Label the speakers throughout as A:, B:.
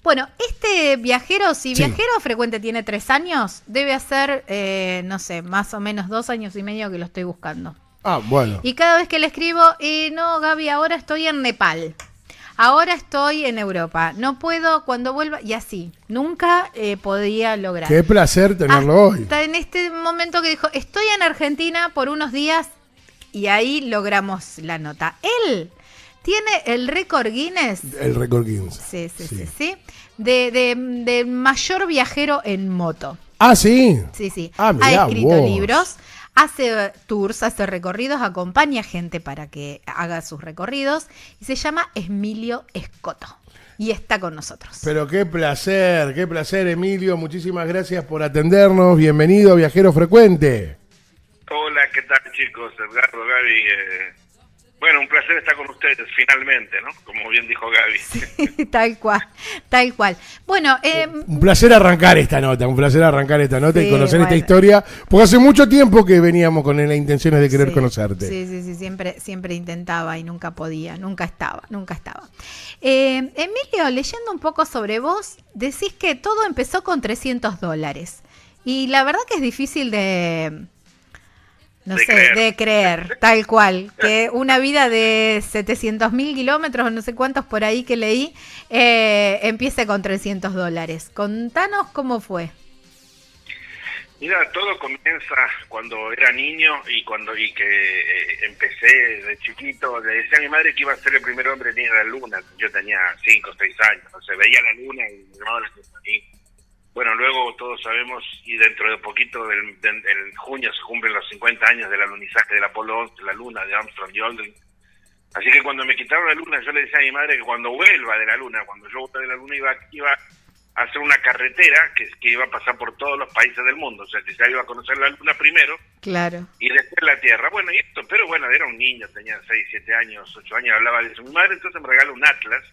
A: Bueno, este viajero, si
B: Sí.
A: viajero frecuente tiene 3 años, debe hacer, no sé, más o menos 2 años y medio que lo estoy buscando.
B: Ah, bueno.
A: Y cada vez que le escribo, no, Gaby, ahora estoy en Nepal. Ahora estoy en Europa. No puedo cuando vuelva. Y así. Nunca podía lograr.
B: Qué placer tenerlo hoy.
A: Hasta en este momento que dijo, estoy en Argentina por unos días. Y ahí logramos la nota. Él tiene el récord Guinness.
B: El récord Guinness.
A: Sí. De mayor viajero en moto.
B: Ah, sí.
A: Sí.
B: Ah,
A: Ha
B: mirá
A: escrito
B: vos.
A: libros, hace tours, hace recorridos, acompaña gente para que haga sus recorridos y se llama Emilio Escoto y está con nosotros.
B: Pero qué placer, Emilio. Muchísimas gracias por atendernos. Bienvenido a Viajero Frecuente.
C: Hola, ¿qué tal, chicos? Edgardo, Gaby. Bueno, un placer estar con ustedes, finalmente, ¿no? Como bien dijo Gaby.
A: Sí, tal cual. Bueno,
B: Un placer arrancar esta nota
A: Sí,
B: y conocer esta
A: bueno.
B: historia, porque hace mucho tiempo que veníamos con las intenciones de querer
A: sí,
B: conocerte.
A: Sí, siempre intentaba y nunca podía, nunca estaba. Emilio, leyendo un poco sobre vos, decís que todo empezó con $300 y la verdad que es difícil de creer, tal cual, que una vida de 700.000 kilómetros, no sé cuántos por ahí que leí, empiece con $300. Contanos cómo fue.
C: Mira, todo comienza cuando era niño y que empecé de chiquito. Le decía a mi madre que iba a ser el primer hombre en ir a la luna. Yo tenía 5 o 6 años. O sea, veía la luna y me llamaba la atención. Y bueno, luego todos sabemos, y dentro de poquito, en junio se cumplen los 50 años del alunizaje del Apolo 11, la luna de Armstrong y Aldrin. Así que cuando me quitaron la luna, yo le decía a mi madre que cuando vuelva de la luna, cuando yo vuelva de la luna, iba a hacer una carretera que iba a pasar por todos los países del mundo. O sea, que ya iba a conocer la luna primero.
A: Claro.
C: Y después la Tierra. Bueno, y esto, pero bueno, era un niño, tenía 6, 7 años, 8 años, hablaba de eso. Mi madre entonces me regaló un atlas.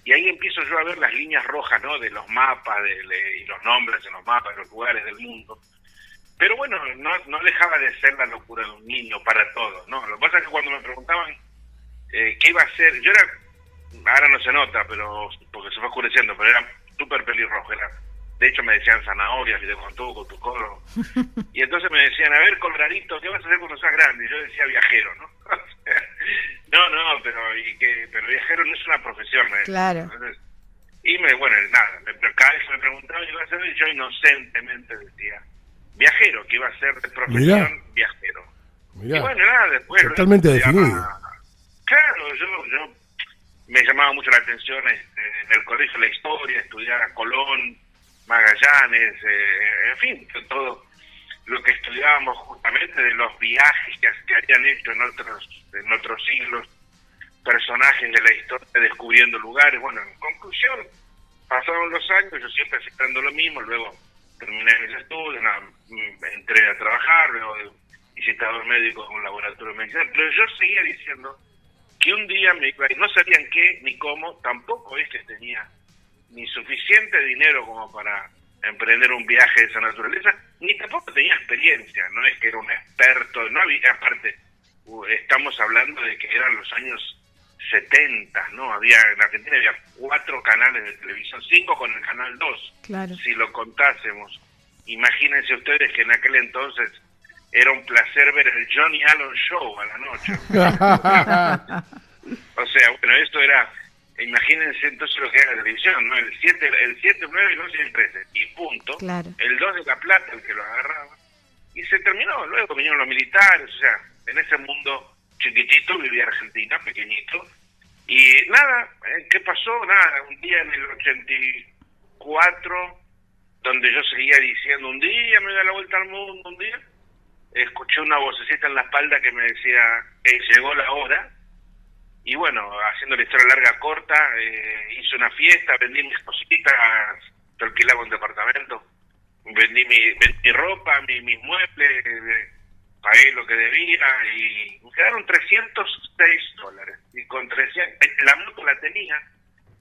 C: Y ahí empiezo yo a ver las líneas rojas, ¿no? De los mapas y los nombres de los mapas, de los lugares del mundo. Pero bueno, no dejaba de ser la locura de un niño para todos, ¿no? Lo que pasa es que cuando me preguntaban qué iba a hacer, yo era, ahora no se nota, pero porque se fue oscureciendo, pero era súper pelirrojo. De hecho me decían zanahorias, y con tu coro. Y entonces me decían, a ver, Coloradito, ¿qué vas a hacer cuando seas grande? Y yo decía viajero, ¿no? pero viajero no es una profesión, ¿eh?
A: Claro.
C: Entonces, cada vez que me preguntaban, yo iba a ser, y yo inocentemente decía viajero, que iba a ser de profesión viajero.
B: Mirá.
C: Y bueno, nada, después...
B: Totalmente definido.
C: Claro, yo me llamaba mucho la atención en el colegio la historia, estudiar a Colón, Magallanes, en fin, todo lo que estudiábamos justamente de los viajes que habían hecho en otros siglos, personajes de la historia descubriendo lugares. Bueno, en conclusión, pasaron los años, yo siempre citando lo mismo, luego terminé mis estudios, entré a trabajar, luego de visitador médico en un laboratorio de medicina, pero yo seguía diciendo que un día me iba a ir, no sabían qué ni cómo, tampoco es que tenía ni suficiente dinero como para emprender un viaje de esa naturaleza, ni tampoco tenía experiencia, no es que era un experto, no había, aparte, estamos hablando de que eran los años 70, ¿no? En Argentina había 4 canales de televisión, 5 con el canal 2,
A: Claro.
C: si lo contásemos. Imagínense ustedes que en aquel entonces era un placer ver el Johnny Allen Show a la noche. O sea, bueno, esto era, imagínense entonces lo que era la televisión, ¿no? El 7, el 9, el 11 y el 13, y punto.
A: Claro.
C: El 2 de La Plata, el que lo agarraba. Y se terminó, luego vinieron los militares, o sea, en ese mundo chiquitito vivía Argentina, pequeñito. Y nada, ¿qué pasó? Nada, un día en el 84, donde yo seguía diciendo, un día me da la vuelta al mundo, un día, escuché una vocecita en la espalda que me decía, llegó la hora. Y bueno, haciendo la historia larga corta, hice una fiesta, vendí mis cositas, yo alquilaba un departamento, vendí mi ropa, mis muebles, pagué lo que debía y me quedaron $306. Y con 300, la moto la tenía.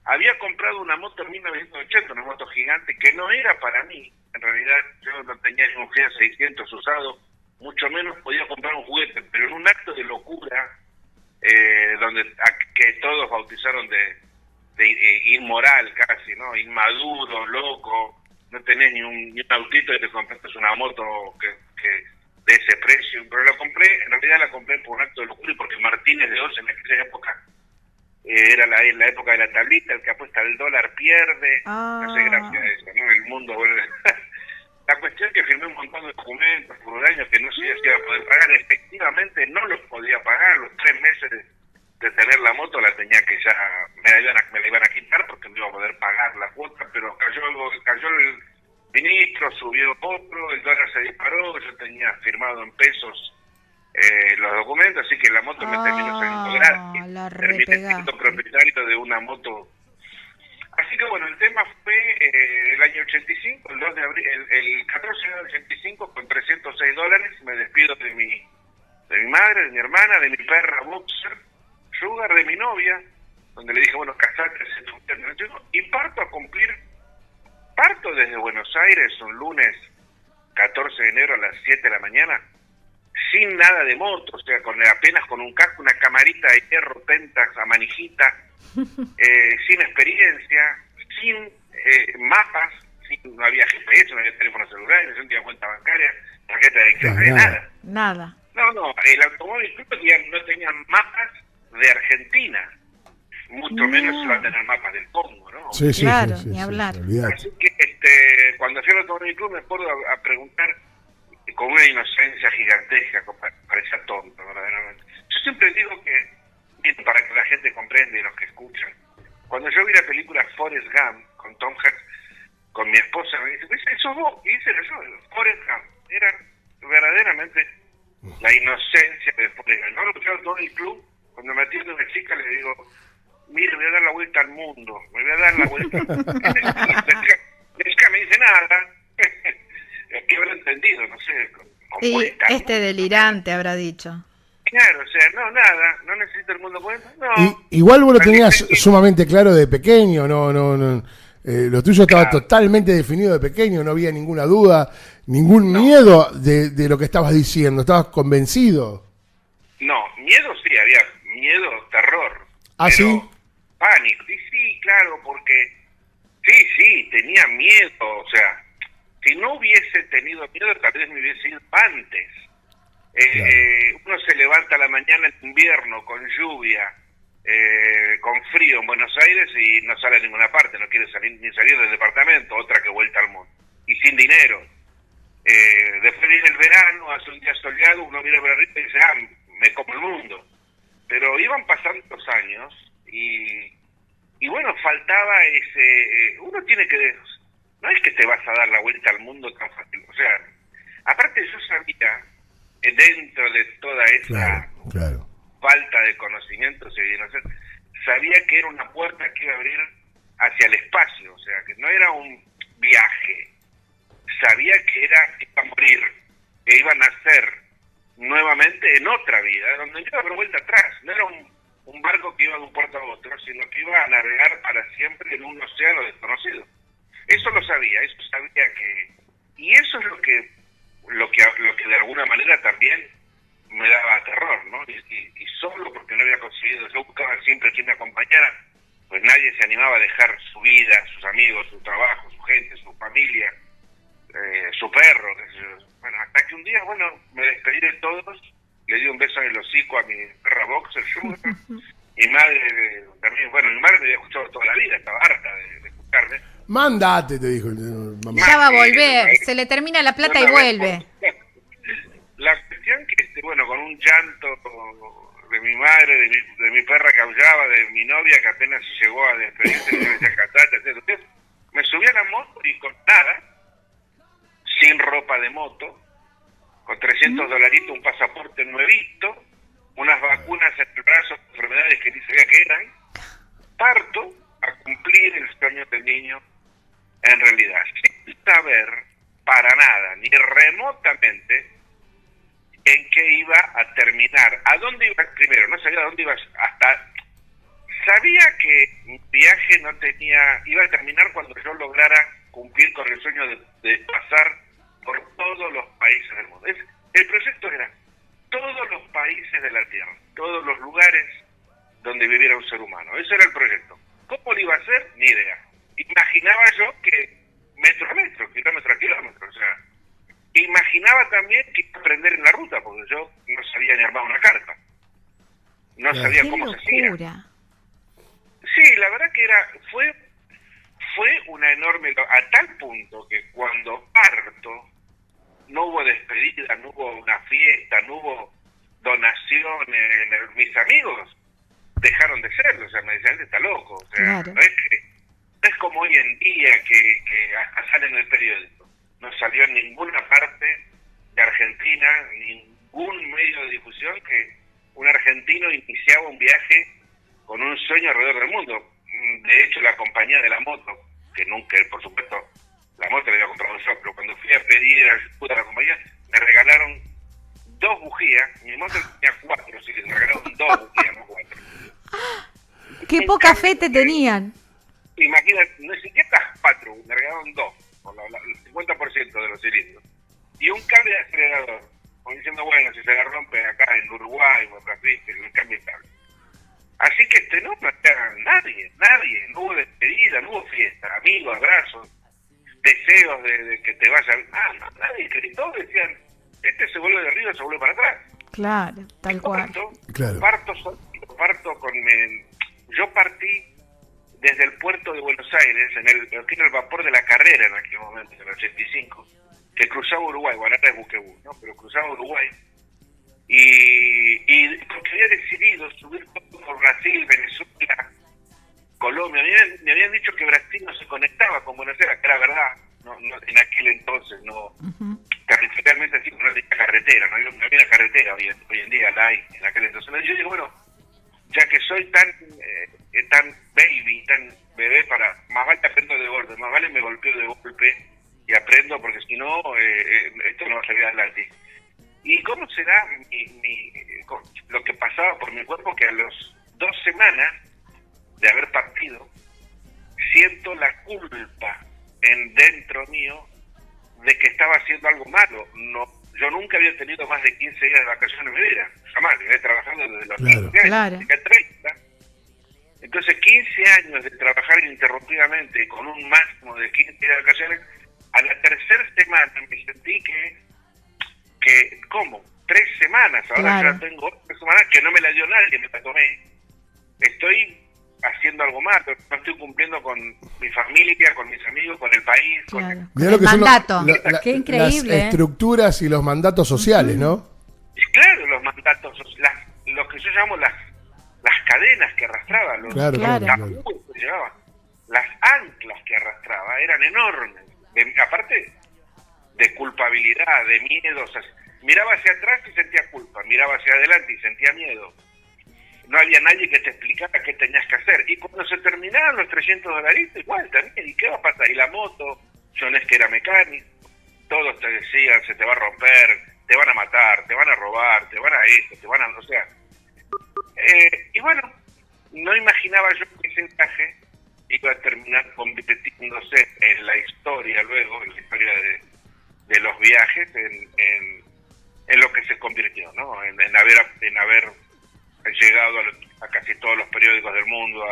C: Había comprado una moto en 1980, una moto gigante que no era para mí. En realidad yo no tenía ni un Fiat 600 usado, mucho menos podía comprar un juguete, pero en un acto de locura, que todos bautizaron de inmoral casi, ¿no? Inmaduro, loco, no tenés ni un autito y te compraste una moto que de ese precio, pero en realidad la compré por un acto de locura y porque Martínez de Oz en aquella época era la época de la tablita, el que apuesta al dólar pierde, no sé, gracias a eso, ¿no? El mundo vuelve. La cuestión es que firmé un montón de documentos por un año que no sé si iba a poder pagar, efectivamente no los podía pagar, los 3 meses de tener la moto la tenía que ya, me la iban a quitar porque no iba a poder pagar la cuota, pero cayó el ministro, subió otro, el dólar se disparó, yo tenía firmado en pesos los documentos, así que la moto me terminó saliendo gratis, terminé siendo propietario de una moto. Así que bueno, el tema fue el año 85, el 2 de abril, el 14 de 85, con $306, me despido de mi madre, de mi hermana, de mi perra Boxer, Sugar, de mi novia, donde le dije, bueno, casate, y parto desde Buenos Aires un lunes 14 de enero a las 7 de la mañana, sin nada de moto, o sea, apenas con un casco, una camarita de hierro, Pentax a manijita, sin experiencia, sin mapas, no había GPS, no había teléfono celular, no tenía cuenta bancaria, tarjeta de crédito,
A: nada.
C: No, el automóvil club no tenía mapas de Argentina, mucho menos iba a tener mapas del Congo, ¿no?
B: Sí,
A: claro, ni hablar.
C: Así que cuando fui al automóvil club me acuerdo a preguntar con una inocencia gigantesca, parecía tonto, verdaderamente. Yo siempre digo que, para que la gente comprenda y los que escuchan, cuando yo vi la película Forrest Gump con Tom Hanks, con mi esposa, me dice, ¿sos vos? Y dice yo, Forrest Gump. Era verdaderamente la inocencia de Forrest Gump. No lo escuchaba todo el club, cuando me atiende una chica le digo, mire, me voy a dar la vuelta al mundo, me voy a dar la vuelta al mundo. La chica me dice nada, que habrá entendido, no sé.
A: Y delirante habrá dicho.
C: Claro, o sea, no, nada, no necesito el mundo cuenta, no.
B: Igual vos lo tenías sumamente claro de pequeño, no. Lo tuyo estaba totalmente definido de pequeño, no había ninguna duda, ningún miedo de lo que estabas diciendo, estabas convencido.
C: No, miedo sí, había miedo, terror.
B: ¿Ah,
C: pero
B: sí?
C: Pánico, y sí, claro, porque sí, tenía miedo, o sea, si no hubiese tenido miedo, tal vez me hubiese ido antes. Claro. Uno se levanta a la mañana en invierno, con lluvia, con frío en Buenos Aires y no sale a ninguna parte, no quiere ni salir del departamento, otra que vuelta al mundo, y sin dinero. Después viene el verano, hace un día soleado, uno mira para arriba y dice, me como el mundo. Pero iban pasando los años y bueno, faltaba ese... uno tiene que... No es que te vas a dar la vuelta al mundo tan fácil, o sea, aparte yo sabía, dentro de toda esa falta de conocimientos y de inocencia, sabía que era una puerta que iba a abrir hacia el espacio, o sea, que no era un viaje, sabía que iba a morir, que iba a nacer nuevamente en otra vida, donde no iba a dar vuelta atrás, no era un barco que iba de un puerto a otro, sino que iba a navegar para siempre en un océano desconocido. Eso lo sabía, y eso es lo que de alguna manera también me daba terror, ¿no? Y solo porque no había conseguido, yo buscaba siempre quien me acompañara, pues nadie se animaba a dejar su vida, sus amigos, su trabajo, su gente, su familia, su perro, bueno, hasta que un día, me despedí de todos, le di un beso en el hocico a mi perra Boxer, Sugar, mi madre también, mi madre me había escuchado toda la vida, estaba harta de escucharme.
B: Mandate, te dijo mamá.
A: Ya va a volver, se le termina la plata y vuelve.
C: La cuestión que, con un llanto de mi madre, de mi perra que aullaba, de mi novia que apenas llegó a despedirse, me decía catate, etc. Me subí a la moto y con nada, sin ropa de moto, con $300, un pasaporte nuevito, unas vacunas en el brazo, enfermedades que ni sabía que eran, parto a cumplir el sueño del niño en realidad, sin saber para nada, ni remotamente, en qué iba a terminar, a dónde iba primero, no sabía a dónde iba, sabía que mi viaje iba a terminar cuando yo lograra cumplir con el sueño de pasar por todos los países del mundo. El proyecto era todos los países de la Tierra, todos los lugares donde viviera un ser humano, ese era el proyecto. ¿Cómo lo iba a hacer? Ni idea. Imaginaba yo que metro a metro, kilómetro a kilómetro, o sea, imaginaba también que iba a aprender en la ruta, porque yo no sabía ni armar una carpa. No
B: Claro.
C: sabía
A: Qué
C: cómo se hacía.
A: locura.
C: Sí, la verdad que fue una enorme, a tal punto que cuando parto no hubo despedida, no hubo una fiesta, no hubo donaciones, mis amigos dejaron de serlo, o sea, me decían, está loco, o sea,
A: Claro.
C: no es como hoy en día que hasta sale en el periódico, no salió en ninguna parte de Argentina, ningún medio de difusión que un argentino iniciaba un viaje con un sueño alrededor del mundo. De hecho, la compañía de la moto, que nunca, por supuesto, la moto la había comprado yo, pero cuando fui a pedir ayuda a la compañía, me regalaron 2 bujías. Mi moto tenía 4, así que me regalaron 2 bujías, no 4.
A: Qué poca fe te tenían.
C: Imagínate, no siquiera las 4, me regalaron 2, por el 50% de los cilindros. Y un cable de acelerador, como diciendo, bueno, si se la rompe acá en Uruguay o en Brasil, que le cambie el cable. Así que no nadie, no hubo despedida, no hubo fiesta, amigos, abrazos, deseos de que te vaya. Nadie gritó, decían, se vuelve de arriba, se vuelve para atrás.
A: Claro, tal cual.
B: Claro.
C: Yo partí desde el puerto de Buenos Aires, en el vapor de la Carrera en aquel momento, en el 85, que cruzaba Uruguay, bueno, ahora es Buquebus, ¿no? Pero cruzaba Uruguay, y porque había decidido subir por Brasil, Venezuela, Colombia. Me habían dicho que Brasil no se conectaba con Buenos Aires, que era verdad, no, en aquel entonces, no, territorialmente así, no había carretera, no había carretera, hoy en día la hay, en aquel entonces. Yo digo, bueno, ya que soy tan baby, tan bebé, más vale aprendo de golpe, más vale me golpeo de golpe y aprendo, porque si no, esto no va a salir adelante. ¿Y cómo será lo que pasaba por mi cuerpo? Que a las 2 semanas de haber partido, siento la culpa dentro mío de que estaba haciendo algo malo. Yo nunca había tenido más de 15 días de vacaciones en mi vida, jamás, he trabajado desde los 15 años,
A: Claro.
C: hasta 30. Entonces 15 años de trabajar ininterrumpidamente con un máximo de 15 días de vacaciones, a la tercera semana me sentí que ¿cómo? 3 semanas, ahora
A: Claro.
C: ya tengo 3 semanas que no me la dio nadie, me la tomé. Estoy haciendo algo más, no estoy cumpliendo con mi familia, con mis amigos, con el país.
A: Claro.
B: Mirá
A: El
B: lo que son
A: mandato. Qué
B: las
A: increíble.
B: estructuras y los mandatos sociales, ¿no?
C: Y claro, los mandatos, lo que yo llamo las cadenas que arrastraba, los
B: Claro.
C: tabúes que llevaba, las anclas que arrastraba, eran enormes. Aparte de culpabilidad, de miedo, o sea, miraba hacia atrás y sentía culpa, miraba hacia adelante y sentía miedo. No había nadie que te explicara qué tenías que hacer. Y cuando se terminaban los $300, igual también, ¿y qué va a pasar? Y la moto, yo no es que era mecánico, todos te decían, se te va a romper, te van a matar, te van a robar, te van a esto, te van a... O sea, y bueno, no imaginaba yo que ese viaje iba a terminar convirtiéndose en la historia luego, en la historia de los viajes, en lo que se convirtió, ¿no? En haber llegado a casi todos los periódicos del mundo,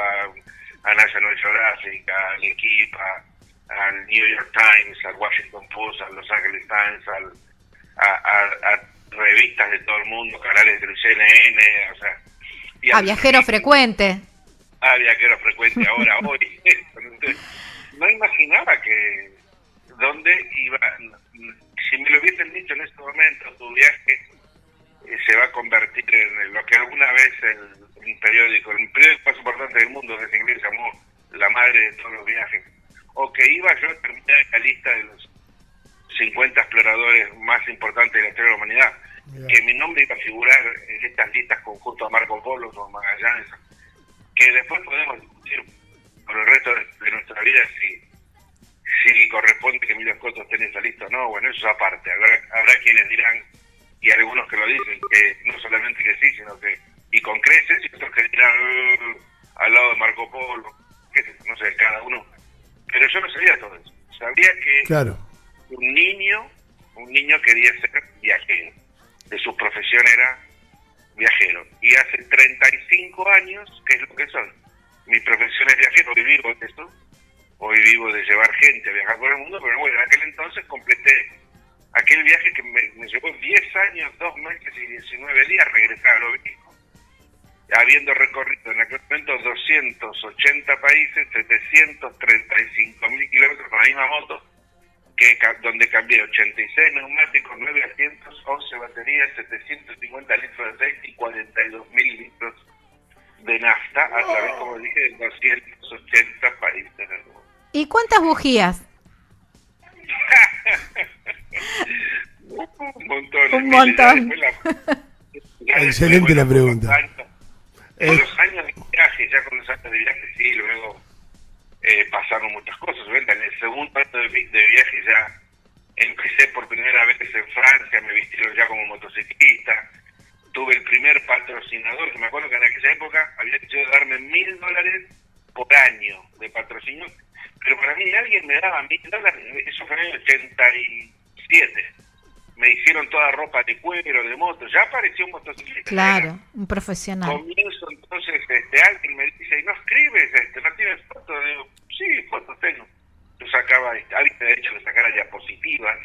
C: a National Geographic, al Equipe, al New York Times, al Washington Post, al Los Angeles Times, a revistas de todo el mundo, canales del CNN, o sea...
A: A viajero frecuente.
C: A viajero frecuente ahora, hoy. Entonces, no imaginaba que dónde iba... Si me lo hubiesen dicho en este momento, tu viaje se va a convertir en lo que alguna vez el periódico más importante del mundo, que en inglés llamó la madre de todos los viajes, o que iba yo a terminar en la lista de los 50 exploradores más importantes de la historia de la humanidad, que mi nombre iba a figurar en estas listas junto a Marco Polo o Magallanes, que después podemos discutir por el resto de nuestra vida si corresponde que Emilio Escoto esté en esa lista o no. Bueno, eso es aparte. Habrá quienes dirán, y algunos que lo dicen, que no solamente que sí, sino que y con creces, y otros que dirán al lado de Marco Polo, qué sé, no sé, cada uno. Pero yo no sabía todo eso. Sabía que un niño quería ser viajero, de su profesión era viajero, y hace 35 años, que es lo que soy. mi profesión es viajero, hoy vivo de esto, hoy vivo de llevar gente a viajar por el mundo, pero bueno, en aquel entonces completé aquel viaje que me llevó 10 años, 2 meses y 19 días regresar al obelisco, habiendo recorrido en aquel momento 280 países, 735.000 kilómetros con la misma moto, donde cambié 86 neumáticos, 9 asientos, 11 baterías, 750 litros de aceite y 42.000 litros de nafta a través, como dije, de 280 países del mundo.
A: ¿Y cuántas bujías?
C: Un montón.
A: Un montón.
B: Excelente la pregunta.
C: Con los años de viaje, ya con los años de viaje, sí, luego pasaron muchas cosas. En el segundo año de viaje ya empecé por primera vez en Francia, me vistieron ya como motociclista. Tuve el primer patrocinador, que me acuerdo que en aquella época había decidido darme $1.000 por año de patrocinio, pero para mí alguien me daba $1.000, eso fue en el 87. Me hicieron toda ropa de cuero, de moto, ya apareció un motociclista.
A: Claro, un profesional.
C: Comienzo entonces, alguien me dice, ¿y no escribes? ¿No tienes fotos? Digo, sí, fotos tengo. Yo sacaba, alguien me ha dicho que sacara diapositivas,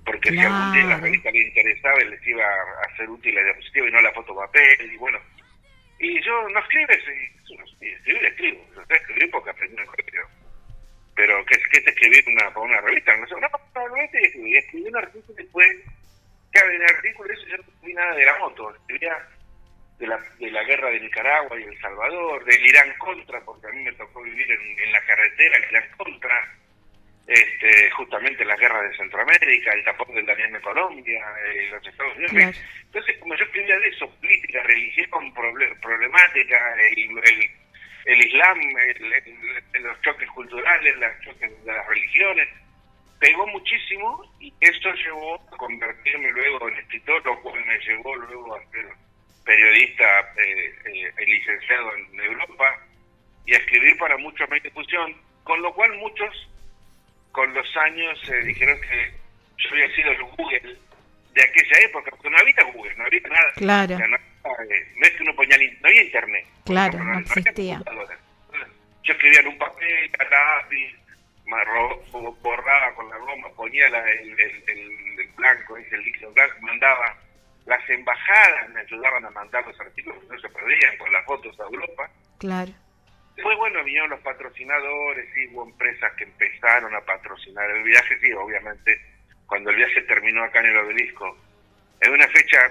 C: porque si algún día la revista le interesaba, les iba a hacer útil la diapositiva y no la foto papel, y bueno. Y yo, ¿no escribes? Y escribo. Yo sé escribir porque aprendí en el colegio. Pero, ¿qué es escribir para una revista? No, escribí un artículo y después, claro, en el artículo eso yo no escribí nada de la moto, escribía de la guerra de Nicaragua y El Salvador, del Irán Contra, porque a mí me tocó vivir en la carretera, el Irán Contra, justamente las guerras de Centroamérica, el tapón del Daniel de Colombia, los Estados Unidos. Claro. Entonces, como yo escribía de eso, política, religión, problemática, el Islam, los choques culturales, los choques de las religiones, pegó muchísimo y eso llevó a convertirme luego en escritor, lo cual me llevó luego a ser periodista licenciado en Europa y a escribir para muchos medios de difusión, con lo cual muchos con los años dijeron que yo había sido el Google de aquella época, porque no había Google, no había nada.
A: Claro.
C: O sea, no es que uno ponía, no había internet.
A: Claro,
C: ejemplo,
A: no existía.
C: Yo escribía en un papel, a lápiz, borraba con la goma, ponía el blanco, el líquido blanco, mandaba. Las embajadas me ayudaban a mandar los artículos que no se perdían con las fotos a Europa.
A: Claro.
C: Después, bueno, vinieron los patrocinadores, y hubo empresas que empezaron a patrocinar el viaje, sí, obviamente, cuando el viaje terminó acá en el obelisco. Es una fecha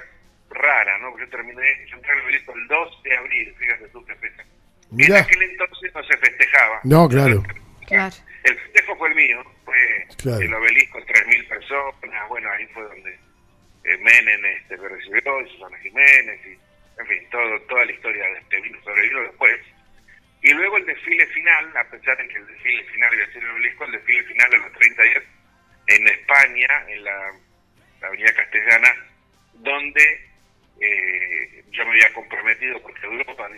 C: rara, ¿no? Yo entré al obelisco el 2 de abril, fíjate tú qué fecha.
B: Mirá.
C: En aquel entonces no se festejaba.
B: No, claro.
A: Claro.
C: El festejo fue el mío, fue
B: claro.
C: El obelisco, 3.000 personas, bueno, ahí fue donde Menem me recibió, y Susana Jiménez, y en fin, toda la historia sobrevino después. Y luego el desfile final, a pesar de que el desfile final iba a ser el obelisco, el desfile final a los 30 días en España, en la Avenida Castellana, donde yo me había comprometido, porque Europa,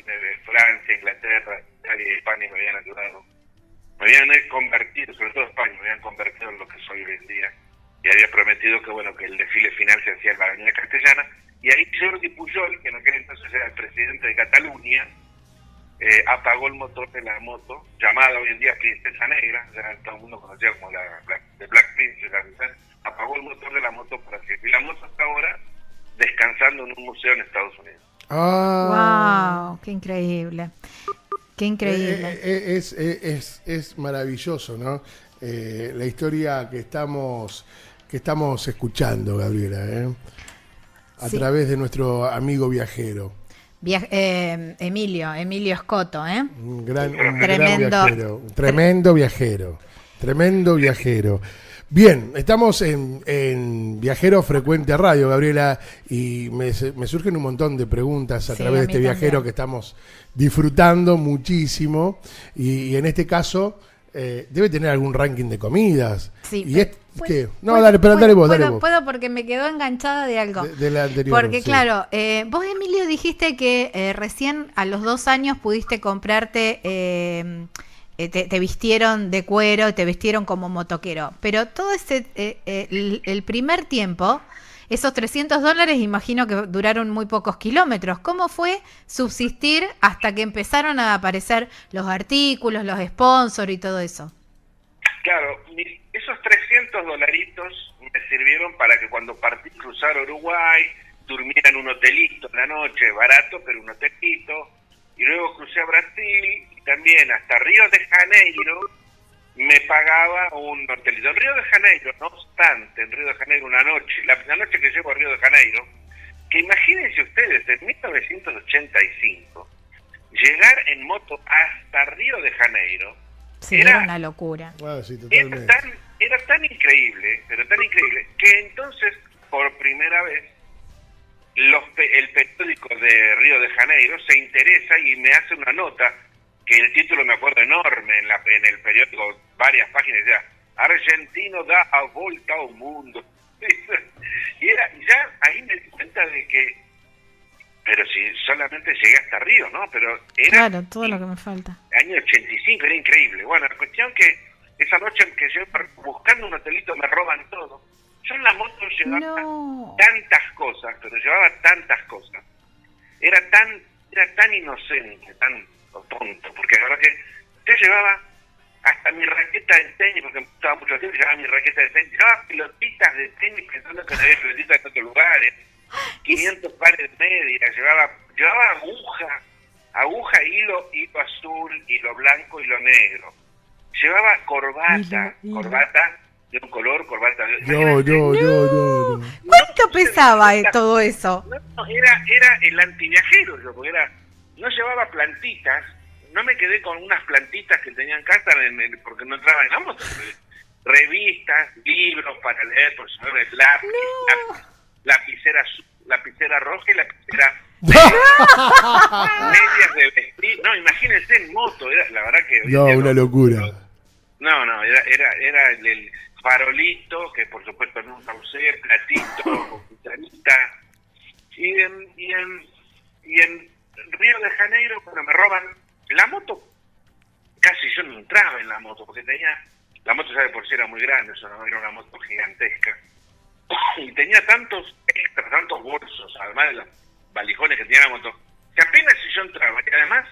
C: Francia, Inglaterra, Italia y España me habían ayudado. Me habían convertido, sobre todo España, me habían convertido en lo que soy hoy en día. Y había prometido que el desfile final se hacía en la Avenida Castellana. Y ahí Jordi Pujol, que en aquel entonces era el presidente de Cataluña, apagó el motor de la moto, llamada hoy en día Princesa Negra, ya todo el mundo conocía como la Black Princess, apagó el motor de la moto para que... Y la moto está ahora descansando en un museo en Estados Unidos.
A: ¡Wow! ¡Qué increíble! ¡Qué increíble!
B: Es maravilloso, ¿no? La historia que estamos escuchando, Gabriela, a
A: Sí.
B: través de nuestro amigo viajero.
A: Emilio Escoto, ¿eh?
B: Un gran
A: Tremendo.
B: viajero, un tremendo viajero. Bien, estamos en Viajero Frecuente Radio, Gabriela, y me surgen un montón de preguntas a
A: Sí,
B: través
A: a
B: de
A: mí
B: este viajero
A: también.
B: que estamos disfrutando muchísimo, y en este caso debe tener algún ranking de comidas.
A: Sí,
B: y ¿qué? No,
A: puedo,
B: dale, pero dale vos.
A: Puedo porque me quedó enganchada de algo.
B: De la anterior.
A: Porque
B: sí.
A: claro, vos Emilio dijiste que recién a los 2 años pudiste comprarte, te vistieron de cuero, te vistieron como motoquero, pero todo ese, el primer tiempo esos $300 imagino que duraron muy pocos kilómetros. ¿Cómo fue subsistir hasta que empezaron a aparecer los artículos, los sponsors y todo eso?
C: Claro, esos $300 me sirvieron para que cuando partí cruzar Uruguay, durmiera en un hotelito en la noche, barato, pero un hotelito, y luego crucé a Brasil, y también hasta Río de Janeiro, me pagaba un hotelito. En Río de Janeiro, no obstante, en Río de Janeiro una noche, la noche que llego a Río de Janeiro, que imagínense ustedes, en 1985, llegar en moto hasta Río de Janeiro,
A: sí, era una locura.
B: Sí,
C: era tan increíble, pero tan increíble, que entonces, por primera vez, el periódico de Río de Janeiro se interesa y me hace una nota, que el título me acuerdo enorme, en el periódico, varias páginas, decía, Argentino da a volta al mundo. Y ya ahí me di cuenta de que, pero si solamente llegué hasta Río, ¿no? Pero era...
A: Claro, todo lo que me falta.
C: Año 85, era increíble. Bueno, la cuestión que esa noche en que yo buscando un hotelito me roban todo. Yo en la moto llevaba tantas cosas, pero llevaba tantas cosas. Era tan inocente, tan tonto, porque la verdad que yo llevaba hasta mi raqueta de tenis, porque me gustaba mucho el tenis, llevaba mi raqueta de tenis, llevaba pelotitas de tenis pensando que no había pelotitas en otros lugares, 500 pares de medias, llevaba aguja, hilo azul, hilo blanco, hilo negro. Llevaba corbata de un color, corbata de
B: No.
A: ¿Cuánto pesaba todo eso?
C: No, era el antiviajero, yo, porque no llevaba plantitas, no me quedé con unas plantitas que tenía en casa porque no entraba en la moto. Revistas, libros para leer, por ejemplo, el lápiz, lapicera roja y lapicera medias de vestir. No, imagínense en moto, la verdad que...
B: una locura.
C: No, era el farolito, que por supuesto nunca usé, platito, computadita. Y en Río de Janeiro, cuando me roban la moto, casi yo no entraba en la moto, porque la moto ya de por sí era muy grande, eso no era una moto gigantesca. Y tenía tantos extras, tantos bolsos, además de los valijones que tenía la moto, que apenas si yo entraba, y además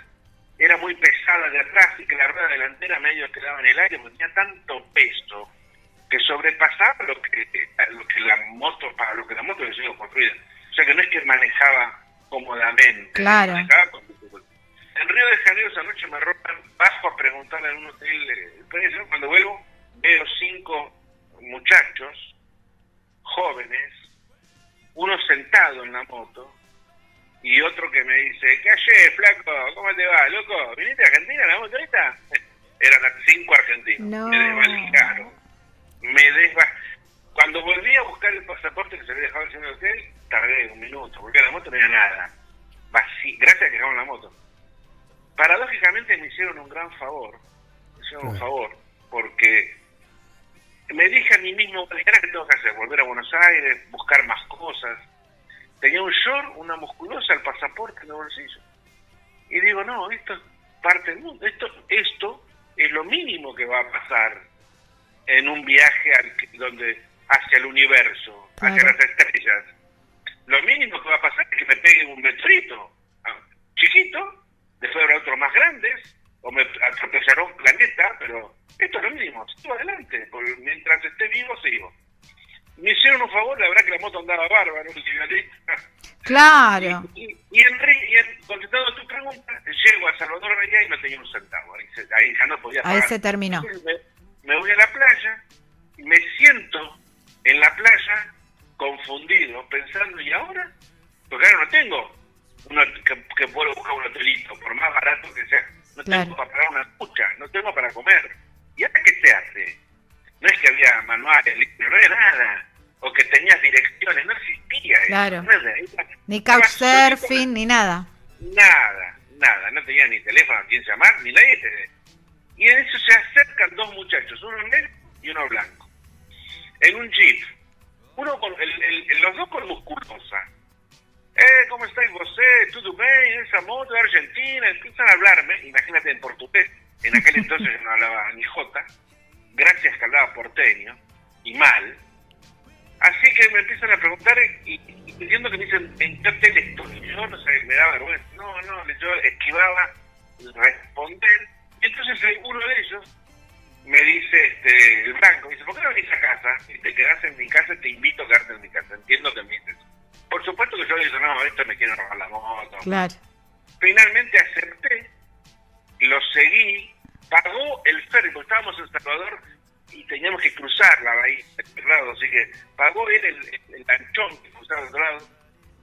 C: era muy pesada de atrás, y que la rueda delantera medio quedaba en el aire, porque tenía tanto peso que sobrepasaba lo que la moto, para lo que la moto había sido construida. O sea que no es que manejaba cómodamente,
A: claro.
C: Manejaba con dificultad. En Río de Janeiro esa noche me roban, bajo a preguntarle en un hotel el precio, cuando vuelvo veo 5 muchachos jóvenes, uno sentado en la moto y otro que me dice, ¿qué haces, flaco? ¿Cómo te va, loco? ¿Viniste a Argentina en la moto esta? Eran 5 argentinos.
A: No.
C: Me desvalijaron. Cuando volví a buscar el pasaporte que se había dejado en el hotel, tardé 1 minuto, porque en la moto no había nada. Gracias a que dejaron la moto. Paradójicamente me hicieron un gran favor. Porque me dije a mí mismo, ¿qué tengo que hacer? Volver a Buenos Aires, buscar más cosas. Tenía un short, una musculosa, el pasaporte en el bolsillo. Y digo, no, esto es parte del mundo. Esto es lo mínimo que va a pasar en un viaje hacia el universo,
A: claro,
C: hacia las estrellas. Lo mínimo que va a pasar es que me peguen un meteorito chiquito, después habrá otros más grandes, o me atropellará un planeta, pero esto es lo mínimo. Sigo adelante, porque mientras esté vivo, sigo. Me hicieron un favor, la verdad que la moto andaba bárbaro,
A: claro.
C: Y contestando a tu pregunta, llego a Salvador Bahía y no tenía un centavo. Ahí ya no podía pagar.
A: Ahí se terminó.
C: Me voy a la playa, me siento en la playa confundido, pensando, ¿y ahora? Porque ahora no tengo que puedo buscar un hotelito, por más barato que sea. No tengo para pagar una ducha, no tengo para comer. ¿Y ahora qué se hace? No es que había manuales, no había nada. O que tenías direcciones, no existía eso.
A: Claro.
C: No,
A: ni couchsurfing, ni nada.
C: Nada. No tenía ni teléfono a quien llamar, ni nadie. Y en eso se acercan 2 muchachos, uno negro y uno blanco. En un jeep. Los 2 con musculosa. ¿Cómo estáis vos? ¿Todo bien? Esa moto de Argentina. Empiezan a hablarme, imagínate en portugués. En aquel entonces yo no hablaba ni jota. Gracias que hablaba porteño. Y mal. Así que me empiezan a preguntar y pidiendo que me dicen, ¿en qué hotel estoy? Yo no sé, me daba vergüenza. No, yo esquivaba responder. Y entonces uno de ellos me dice, el Blanco, me dice, ¿por qué no venís a casa y te quedás en mi casa? Te invito a quedarte en mi casa. Entiendo que me dices. Por supuesto que yo le digo, no, esto me quiero robar la moto.
A: Claro.
C: Finalmente acepté, lo seguí, pagó el ferry, porque estábamos en Salvador y teníamos que cruzar la bahía del otro lado, así que pagó él el lanchón que cruzaba del otro lado,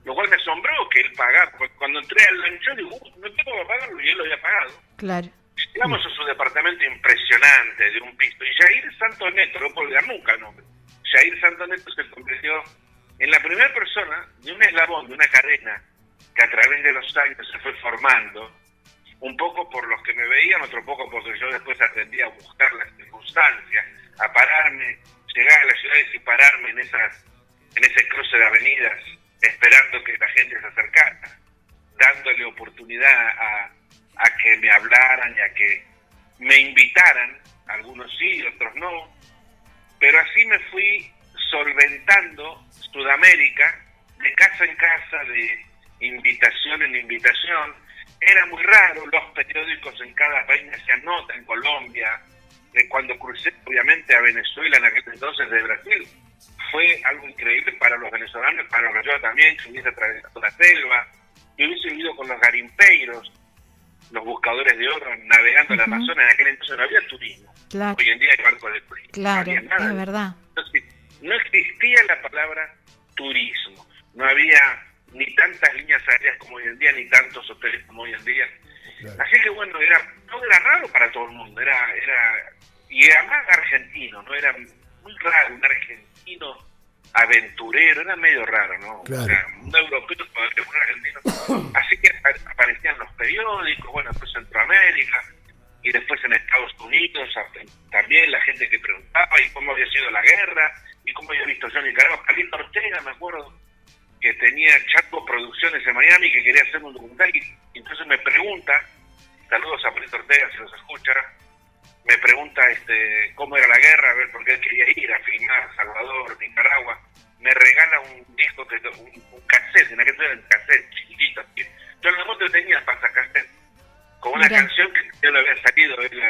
C: lo cual me asombró que él pagara. Cuando entré al lanchón digo, no tengo que pagarlo, y él lo había pagado.
A: Claro.
C: Llegamos a su departamento impresionante de un piso, y Jair Santoneto, no puedo olvidar nunca el nombre, Jair Santoneto se convirtió en la primera persona de un eslabón, de una cadena, que a través de los años se fue formando, un poco por los que me veían, otro poco porque yo después aprendí a buscar las circunstancias, a pararme, llegar a las ciudades y pararme en ese cruce de avenidas, esperando que la gente se acercara, dándole oportunidad a que me hablaran y a que me invitaran, algunos sí, otros no, pero así me fui solventando Sudamérica, de casa en casa, de invitación en invitación. Era muy raro, los periódicos en cada país me hacían nota, en Colombia, cuando crucé obviamente a Venezuela en aquel entonces de Brasil, fue algo increíble para los venezolanos, para los yo también, que hubiese atravesado la selva, y hubiese vivido con los garimpeiros, los buscadores de oro, navegando el Amazonas. En aquel entonces no había turismo.
A: Claro.
C: Hoy en día hay barcos de turismo.
A: Claro,
C: no había nada.
A: es verdad.
C: Entonces, no existía la palabra turismo, no había ni tantas líneas aéreas como hoy en día, ni tantos hoteles como hoy en día. Claro. Así que bueno, no era raro para todo el mundo, y además argentino, no era muy raro, un argentino aventurero, era medio raro, ¿no?
B: Claro.
C: O sea, un europeo con un argentino. Así que aparecían los periódicos, bueno, después Centroamérica, y después en Estados Unidos, también la gente que preguntaba, y cómo había sido la guerra, y cómo había visto yo Nicaragua. Carlito Ortega, me acuerdo, que tenía Chaco Producciones en Miami, que quería hacer un documental, y entonces me pregunta, saludos a Carlito Ortega si los escucha, me pregunta cómo era la guerra, a ver, porque él quería ir a filmar Salvador, Nicaragua. Me regala un disco, un cassette, en aquel entonces era un cassette chiquitito. Yo en la moto tenía pasacassette, con una canción que yo le había salido él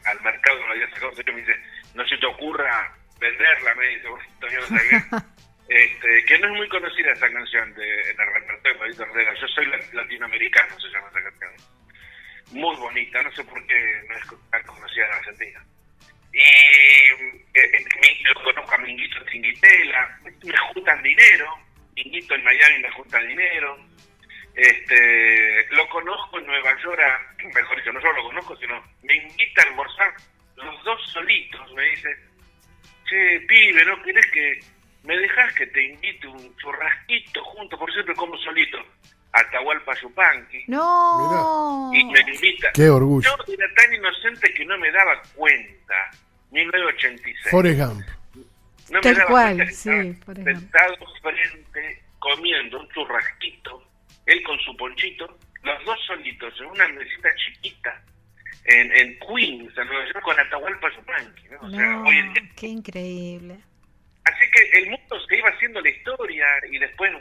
C: al mercado, no lo había sacado. Entonces me dice, no se te ocurra venderla, me dice, todavía no sabía. Que no es muy conocida esa canción en el repertorio de Carlito Ortega. Yo soy latinoamericano, se llama esa canción. Muy bonita, no sé por qué no es tan conocida en Argentina. Y lo conozco a Minguito en Tinguitela, me juntan dinero, Minguito en Miami me juntan dinero, lo conozco en Nueva York, mejor dicho, no solo lo conozco, sino me invita a almorzar los dos solitos, me dice, che, pibe, ¿no querés que me dejás que te invite un churrasquito juntos? Por siempre como solito. Atahualpa Yupanqui.
A: No.
C: Y me invita.
B: Qué orgullo.
C: Yo era tan inocente que no me daba cuenta. 1986.
B: Forrest Gump.
C: No
A: Tal
C: me daba
A: cual,
C: cuenta que
A: sí,
C: estaba
A: Forrest Gump.
C: sentado frente, comiendo un churrasquito, él con su ponchito, los dos solitos, en una mesita chiquita, en Queens, en Nueva York, con Atahualpa Yupanqui, ¿no? O sea, hoy en día.
A: Qué increíble.
C: Así que el mundo se iba haciendo la historia, y después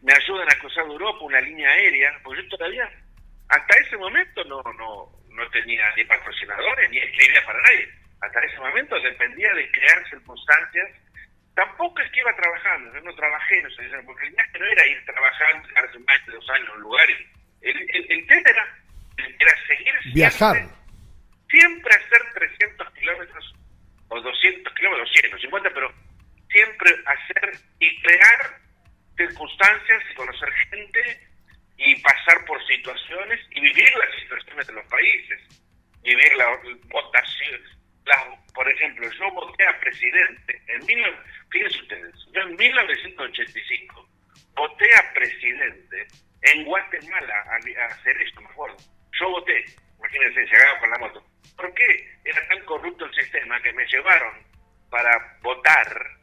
C: me ayudan a cruzar Europa, una línea aérea, porque yo todavía, hasta ese momento no tenía ni patrocinadores, ni escribía para nadie. Hasta ese momento dependía de crear circunstancias. Tampoco es que iba trabajando, yo no trabajé, no sé, porque el viaje no era ir trabajando, quedarse más de 2 años en un lugar. El tema era seguir
B: viajar.
C: Siempre hacer 300 kilómetros, o 200 kilómetros, 150, pero siempre hacer y crear circunstancias y conocer gente y pasar por situaciones y vivir las situaciones de los países, vivir las votaciones. Por ejemplo, yo voté a presidente fíjense ustedes, yo en 1985 voté a presidente en Guatemala a hacer esto, me acuerdo. Yo voté, imagínense, llegaba con la moto. ¿Por qué era tan corrupto el sistema que me llevaron para votar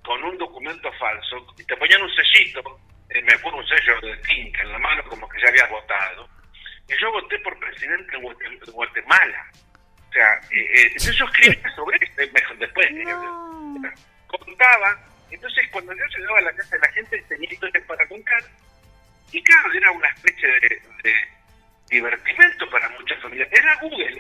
C: con un documento falso, y te ponían un sellito, me acuerdo un sello de tinta en la mano como que ya había votado, y yo voté por presidente de Guatemala. O sea, yo escribí sobre esto, después, contaba. Entonces cuando yo llegaba a la casa de la gente tenía historias para contar, y claro, era una especie de divertimento para muchas familias. Era Google,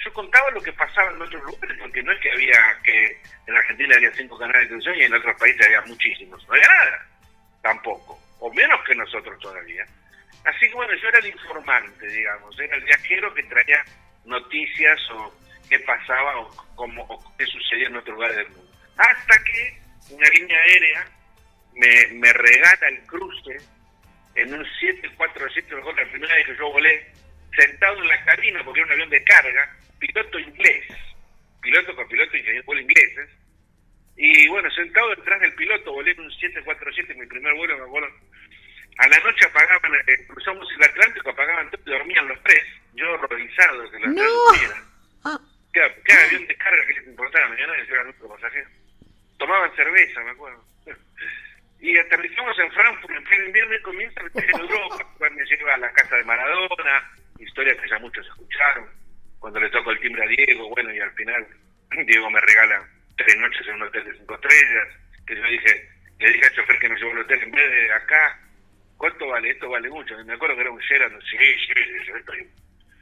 C: yo contaba lo que pasaba en otros lugares, porque no es que en Argentina había 5 canales de televisión y en otros países había muchísimos, no había nada, tampoco, o menos que nosotros todavía. Así que bueno, yo era el informante, digamos, era el viajero que traía noticias o qué pasaba o qué sucedía en otros lugares del mundo. Hasta que una línea aérea me regala el cruce en un 747, mejor la primera vez que yo volé, sentado en la cabina, porque era un avión de carga, piloto inglés, piloto con piloto ingeniero de vuelo ingleses, y bueno, sentado detrás del piloto, volé en un 747, mi primer vuelo, me acuerdo. A la noche apagaban, cruzamos el Atlántico, apagaban todo y dormían los 3, yo horrorizado de que los 3 durmieran. ¿Qué avión de carga que les importaba? Mañana eran otro pasajero. Tomaban cerveza, me acuerdo. Y aterrizamos en Frankfurt en pleno invierno y comienza el viaje en Europa. Me lleva a la casa de Maradona, historias que ya muchos escucharon. Cuando le toco el timbre a Diego, bueno, y al final Diego me regala 3 noches en un hotel de 5 estrellas. Que yo le dije al chofer que me llevó al hotel en vez de acá. ¿Cuánto vale? Esto vale mucho. Y me acuerdo que era un Sheraton. Sí,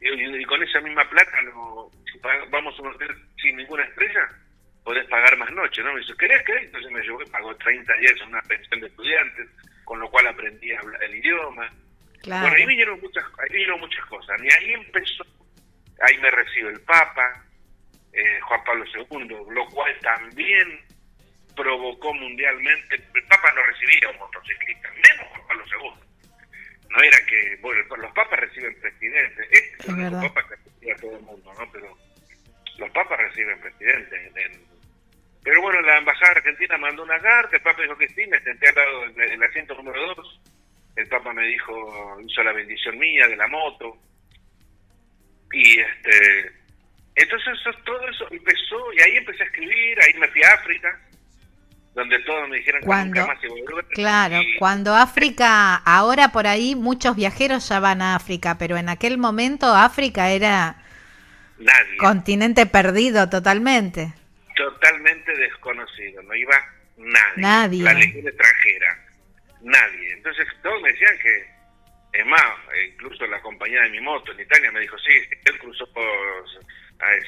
C: y con esa misma plata, si vamos a un hotel sin ninguna estrella, podés pagar más noches, ¿no? Me dice, ¿querés? Entonces me llevó y pagó 30 días en una pensión de estudiantes, con lo cual aprendí a hablar el idioma.
A: Claro.
C: Bueno, ahí vinieron muchas cosas. Y ahí me recibe el Papa, Juan Pablo II, lo cual también provocó mundialmente. El Papa no recibía a un motociclista, menos Juan Pablo II. No era que, bueno, los papas reciben presidentes, son los papas que reciben a todo el mundo, ¿no? Pero los papas reciben presidentes. Pero bueno, la embajada argentina mandó una carta, el Papa dijo que sí, me senté al lado del asiento número 2, el Papa me dijo, hizo la bendición mía de la moto, y entonces todo eso empezó, y ahí empecé a escribir, ahí me fui a África, donde todos me dijeron que nunca más iba a volver.
A: Claro, cuando África, ahora por ahí muchos viajeros ya van a África, pero en aquel momento África era
C: nadie.
A: Continente perdido totalmente.
C: Totalmente desconocido, no iba nadie. La legión extranjera, nadie. Entonces todos me decían que, es más, incluso la compañía de mi moto en Italia me dijo, sí, él cruzó por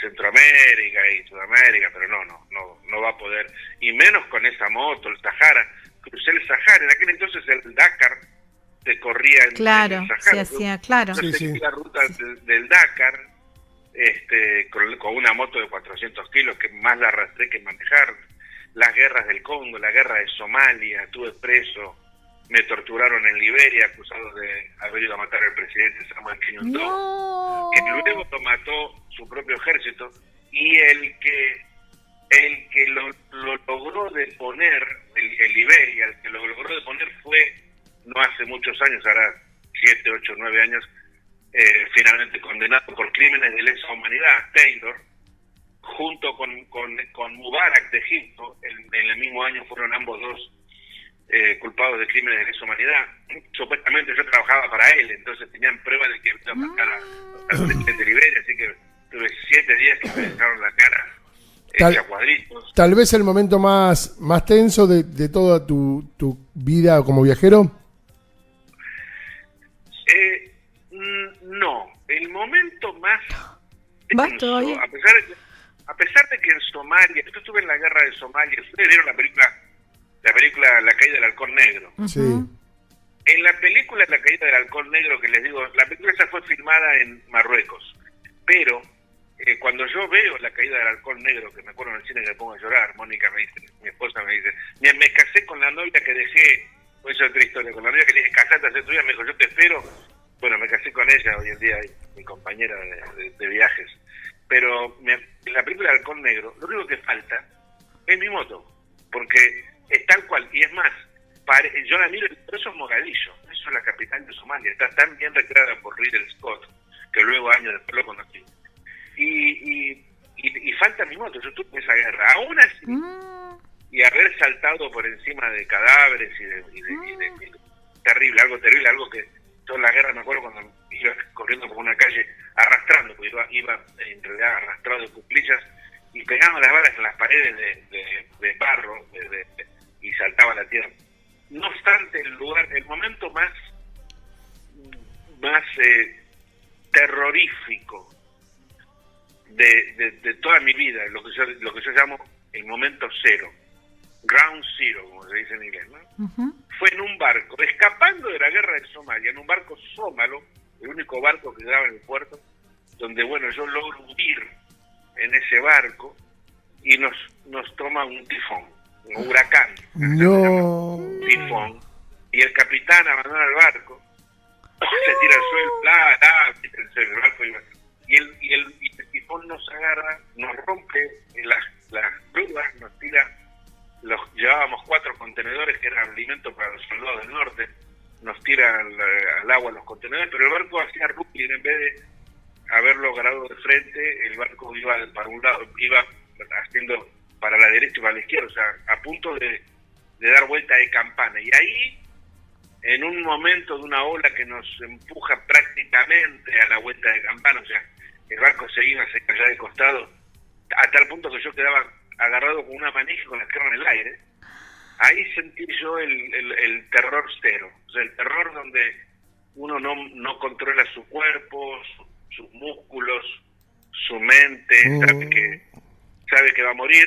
C: Centroamérica y Sudamérica, pero no va a poder, y menos con esa moto, el Sahara. Crucé el Sahara, en aquel entonces el Dakar se corría en el Sahara.
A: Se hacía, claro.
C: Entonces la ruta del Dakar, con una moto de 400 kilos, que más la arrastré que manejar. Las guerras del Congo, la guerra de Somalia, estuve preso, me torturaron en Liberia, acusado de haber ido a matar al presidente Samuel Kinunto, que luego lo mató su propio ejército, y el que lo logró deponer, el Liberia, el que lo logró deponer fue, no hace muchos años, ahora 7, 8, 9 años, finalmente condenado por crímenes de lesa humanidad, Taylor, junto con Mubarak de Egipto. En el mismo año fueron ambos dos culpados de crímenes de lesa humanidad. Supuestamente yo trabajaba para él, entonces tenían pruebas de que iba a matar al presidente de Liberia, así que tuve 7 días que me dejaron la cara hecha cuadritos.
B: Tal vez el momento más tenso de toda tu vida como viajero.
C: No, el momento más tenso, a pesar de que en Somalia, yo estuve en la guerra de Somalia, ustedes vieron la película La caída del halcón negro.
B: Sí.
C: En la película La caída del halcón negro, que les digo, la película esa fue filmada en Marruecos, pero cuando yo veo La caída del halcón negro, que me acuerdo en el cine que me pongo a llorar, Mónica me dice, mi esposa me dice, me casé con la novia que dejé, pues esa es otra historia, con la novia que le dije, casate, hace tu vida, me dijo, yo te espero. Bueno, me casé con ella, hoy en día mi compañera de viajes. Pero en la película del halcón negro, lo único que falta es mi moto, porque es tal cual, y es más, yo la miro, pero eso es Mogadiscio, eso es la capital de Somalia, está tan bien recreada por Ridley Scott, que luego años después lo conocí. Y falta mi moto, yo estuve en esa guerra, aún así, y haber saltado por encima de cadáveres y de terrible, algo que toda la guerra, me acuerdo cuando iba corriendo por una calle arrastrando, porque iba en realidad arrastrado de cuclillas, y pegaban las balas en las paredes de barro y saltaba la tierra. No obstante, el momento más terrorífico de toda mi vida, lo que yo llamo el momento cero, ground zero, como se dice en inglés, ¿no?
A: Ujú.
C: Fue en un barco, escapando de la guerra de Somalia, en un barco sómalo, el único barco que quedaba en el puerto, donde, bueno, yo logro huir en ese barco y nos toma un tifón, un huracán.
B: No.
C: Tifón, y el capitán abandona el barco, se tira al suelo, el barco y el tifón nos agarra, nos rompe las grúas, nos tira, llevábamos 4 contenedores que eran alimento para los soldados del norte, nos tira al agua los contenedores, pero el barco hacía rugby, en vez de haberlo agarrado de frente, el barco iba para un lado, iba haciendo para la derecha y para la izquierda, o sea, a punto de dar vuelta de campana. Y ahí, en un momento de una ola que nos empuja prácticamente a la vuelta de campana, o sea, el barco se iba allá de costado, a tal punto que yo quedaba agarrado con una manija con las piernas en el aire. Ahí sentí yo el terror cero, o sea, el terror donde uno no controla su cuerpo, sus músculos, su mente, sabe que va a morir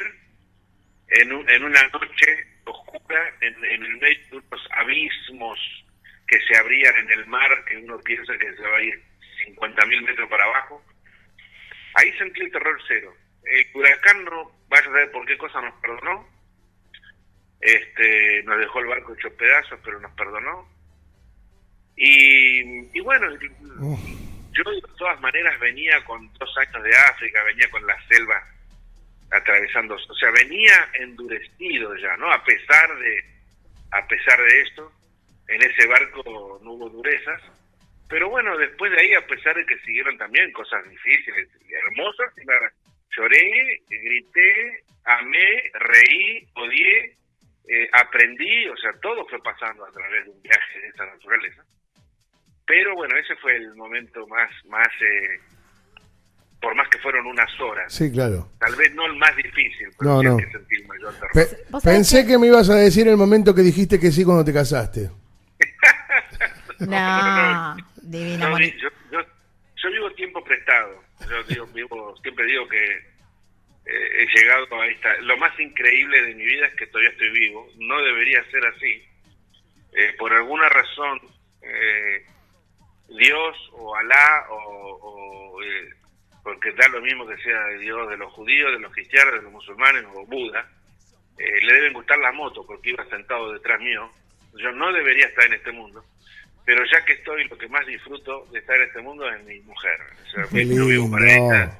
C: en una noche oscura, en el medio de unos abismos que se abrían en el mar, que uno piensa que se va a ir 50.000 metros para abajo. Ahí sentí el terror cero. El huracán no, vaya a saber por qué cosa nos perdonó. Nos dejó el barco hecho pedazos, pero nos perdonó. Y bueno, yo de todas maneras venía con 2 años de África, venía con la selva atravesando, o sea, venía endurecido ya, ¿no? A pesar de esto, en ese barco no hubo durezas, pero bueno, después de ahí, a pesar de que siguieron también cosas difíciles y hermosas, lloré, grité, amé, reí, odié, aprendí, o sea, todo fue pasando a través de un viaje de esa naturaleza. Pero bueno, ese fue el momento más por más que fueron unas horas.
B: Sí, claro.
C: Tal vez no el más difícil, pero
B: No.
C: que sentí el mayor terror.
B: Pensé que me ibas a decir el momento que dijiste que sí cuando te casaste.
A: No, divina.
C: No, yo vivo tiempo prestado. Siempre digo que he llegado a lo más increíble de mi vida es que todavía estoy vivo. No debería ser así. Por alguna razón, Dios o Alá porque da lo mismo que sea de Dios de los judíos, de los cristianos, de los musulmanes o Buda, le deben gustar las motos porque iba sentado detrás mío. Yo no debería estar en este mundo, pero ya que estoy, lo que más disfruto de estar en este mundo es mi mujer. O sea, yo vivo para ella,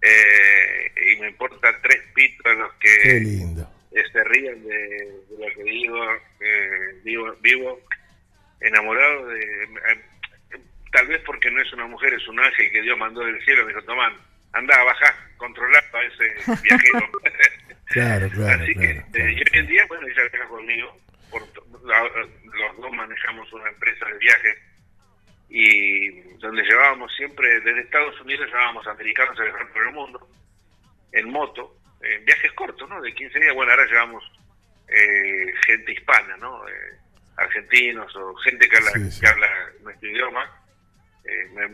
C: y me importa 3 pitos los que
B: Qué lindo.
C: Se ríen de lo que digo. Vivo enamorado tal vez porque no es una mujer, es un ángel que Dios mandó del cielo. Me dijo, Tomás, anda, bajá, controlá a ese viajero.
B: Claro.
C: Así que y hoy en día, bueno, ella viaja conmigo, los dos manejamos una empresa de viajes y donde llevábamos siempre, desde Estados Unidos llevábamos americanos a viajar por el mundo, en moto, en viajes cortos, ¿no? De 15 días. Bueno, ahora llevamos gente hispana, ¿no? Argentinos o gente que habla nuestro idioma.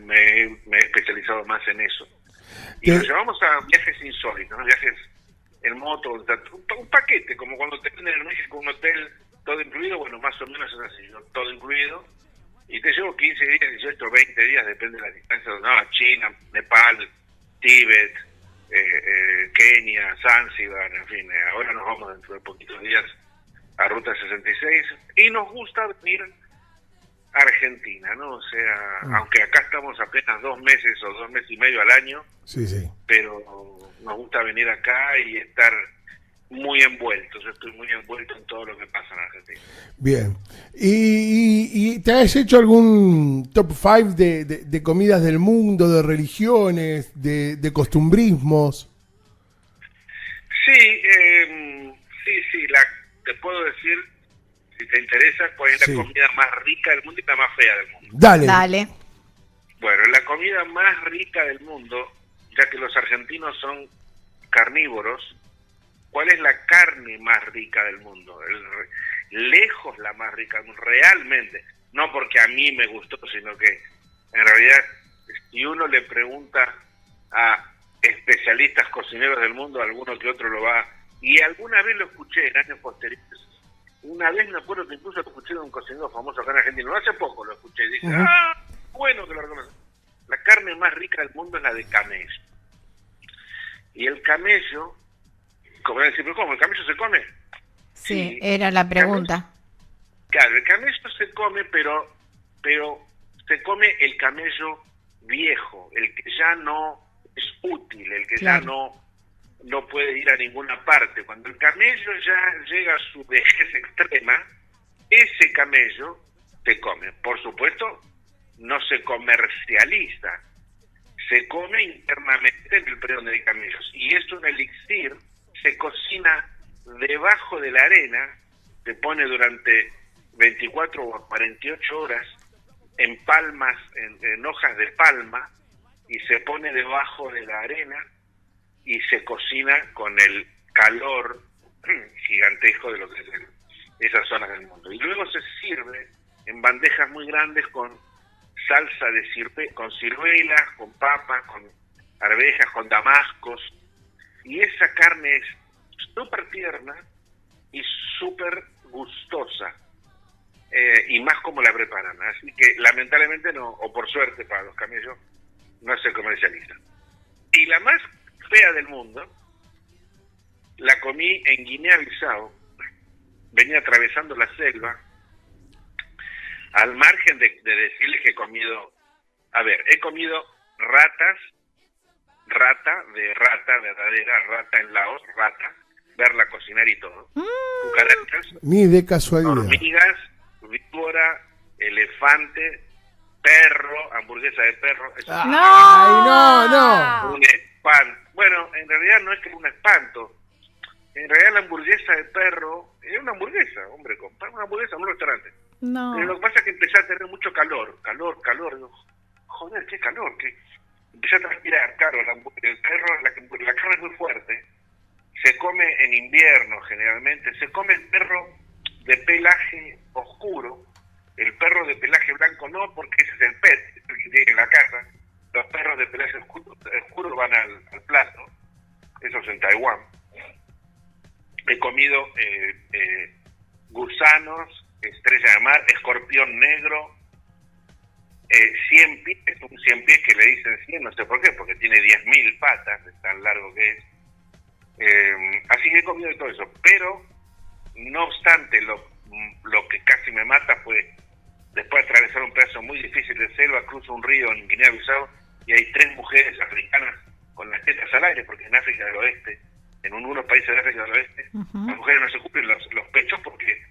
C: Me he especializado más en eso. Y nos llevamos a viajes insólitos, ¿no? Viajes en moto, un paquete, como cuando te venden en México un hotel todo incluido. Bueno, más o menos es así, ¿no? Todo incluido. Y te llevo 15 días, 18, 20 días, depende de la distancia. No, China, Nepal, Tíbet, Kenia, Zanzíbar, en fin. Ahora nos vamos dentro de poquitos días a Ruta 66 y nos gusta venir a Argentina, ¿no? O sea, aunque acá estamos apenas 2 meses o 2 meses y medio al año,
B: sí,
C: pero nos gusta venir acá y estar muy envueltos. Yo estoy muy envuelto en todo lo que pasa en Argentina.
B: Bien. ¿Y te has hecho algún top 5 de comidas del mundo, de religiones, de costumbrismos?
C: Sí, te puedo decir, si te interesa, cuál es la comida más rica del mundo y la más fea del mundo.
A: Dale.
C: Bueno, la comida más rica del mundo, ya que los argentinos son carnívoros, ¿cuál es la carne más rica del mundo? Lejos la más rica, realmente. No porque a mí me gustó, sino que en realidad, si uno le pregunta a especialistas cocineros del mundo, alguno que otro lo va... Y alguna vez lo escuché en años posteriores. Una vez me acuerdo que incluso lo escuché de un cocinero famoso acá en Argentina. No hace poco lo escuché. Y dije, bueno que lo reconozco. La carne más rica del mundo es la de camello. Y el camello... ¿Cómo decir? ¿Pero cómo? ¿El camello se come?
A: Sí, era la pregunta.
C: Claro, el camello se come, pero se come el camello viejo, el que ya no es útil, el que ya no puede ir a ninguna parte. Cuando el camello ya llega a su vejez extrema, ese camello se come. Por supuesto, no se comercializa, se come internamente en el periodo de camellos. Y es un elixir, se cocina debajo de la arena, se pone durante 24 o 48 horas en palmas, en hojas de palma, y se pone debajo de la arena y se cocina con el calor gigantesco de lo que es esas zonas del mundo. Y luego se sirve en bandejas muy grandes con salsa de con ciruelas, con papas, con arvejas, con damascos, y esa carne es súper tierna y súper gustosa, y más como la preparan. Así que lamentablemente no, o por suerte para los camellos, no se comercializa. Y la más fea del mundo la comí en Guinea-Bissau. Venía atravesando la selva, al margen de decirles que he comido, he comido verdadera rata en Laos, verla cocinar y todo, cucarachas,
B: ni de casualidad,
C: hormigas, víbora, elefante, perro, hamburguesa de perro.
B: No.
C: Un espanto. Bueno, en realidad no es que es un espanto. En realidad la hamburguesa de perro es una hamburguesa, hombre, comprar una hamburguesa en un restaurante.
A: No.
C: Pero lo que pasa es que empecé a tener mucho calor. Digo, joder, qué calor, que empecé a transpirar. Claro, el perro, la carne es muy fuerte. Se come en invierno generalmente. Se come el perro de pelaje oscuro. El perro de pelaje blanco no, porque ese es el pet, el que tiene en la casa. Los perros de pelaje oscuro van al plato. Eso es en Taiwán. He comido gusanos, estrella de mar, escorpión negro, 100 pies, un 100 pies que le dicen 100, no sé por qué, porque tiene 10.000 patas, es tan largo que es. Así que he comido de todo eso, pero no obstante, lo que casi me mata fue, después de atravesar un pedazo muy difícil de selva, cruzo un río en Guinea-Bissau y hay 3 mujeres africanas con las tetas al aire, porque en África del Oeste, en unos países de África del Oeste, las mujeres no se cubren los pechos porque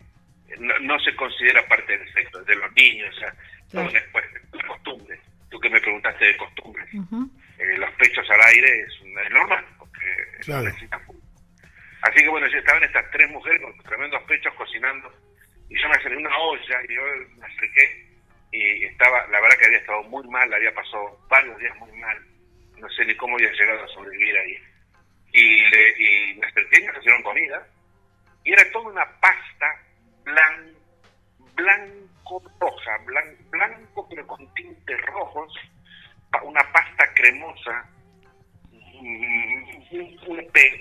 C: no se considera parte del sexo, de los niños, o sea, todo después, la costumbre. Tú que me preguntaste de costumbres. Los pechos al aire es normal, porque necesitan fútbol. Así que bueno, yo estaba en estas 3 mujeres con tremendos pechos cocinando, y yo me acerqué una olla, y yo me acerqué, y la verdad que había estado muy mal, había pasado varios días muy mal, no sé ni cómo había llegado a sobrevivir ahí. Y me acerqué y me hicieron comida, y era toda una pasta blanco-roja, blanco pero con tintes rojos, una pasta cremosa,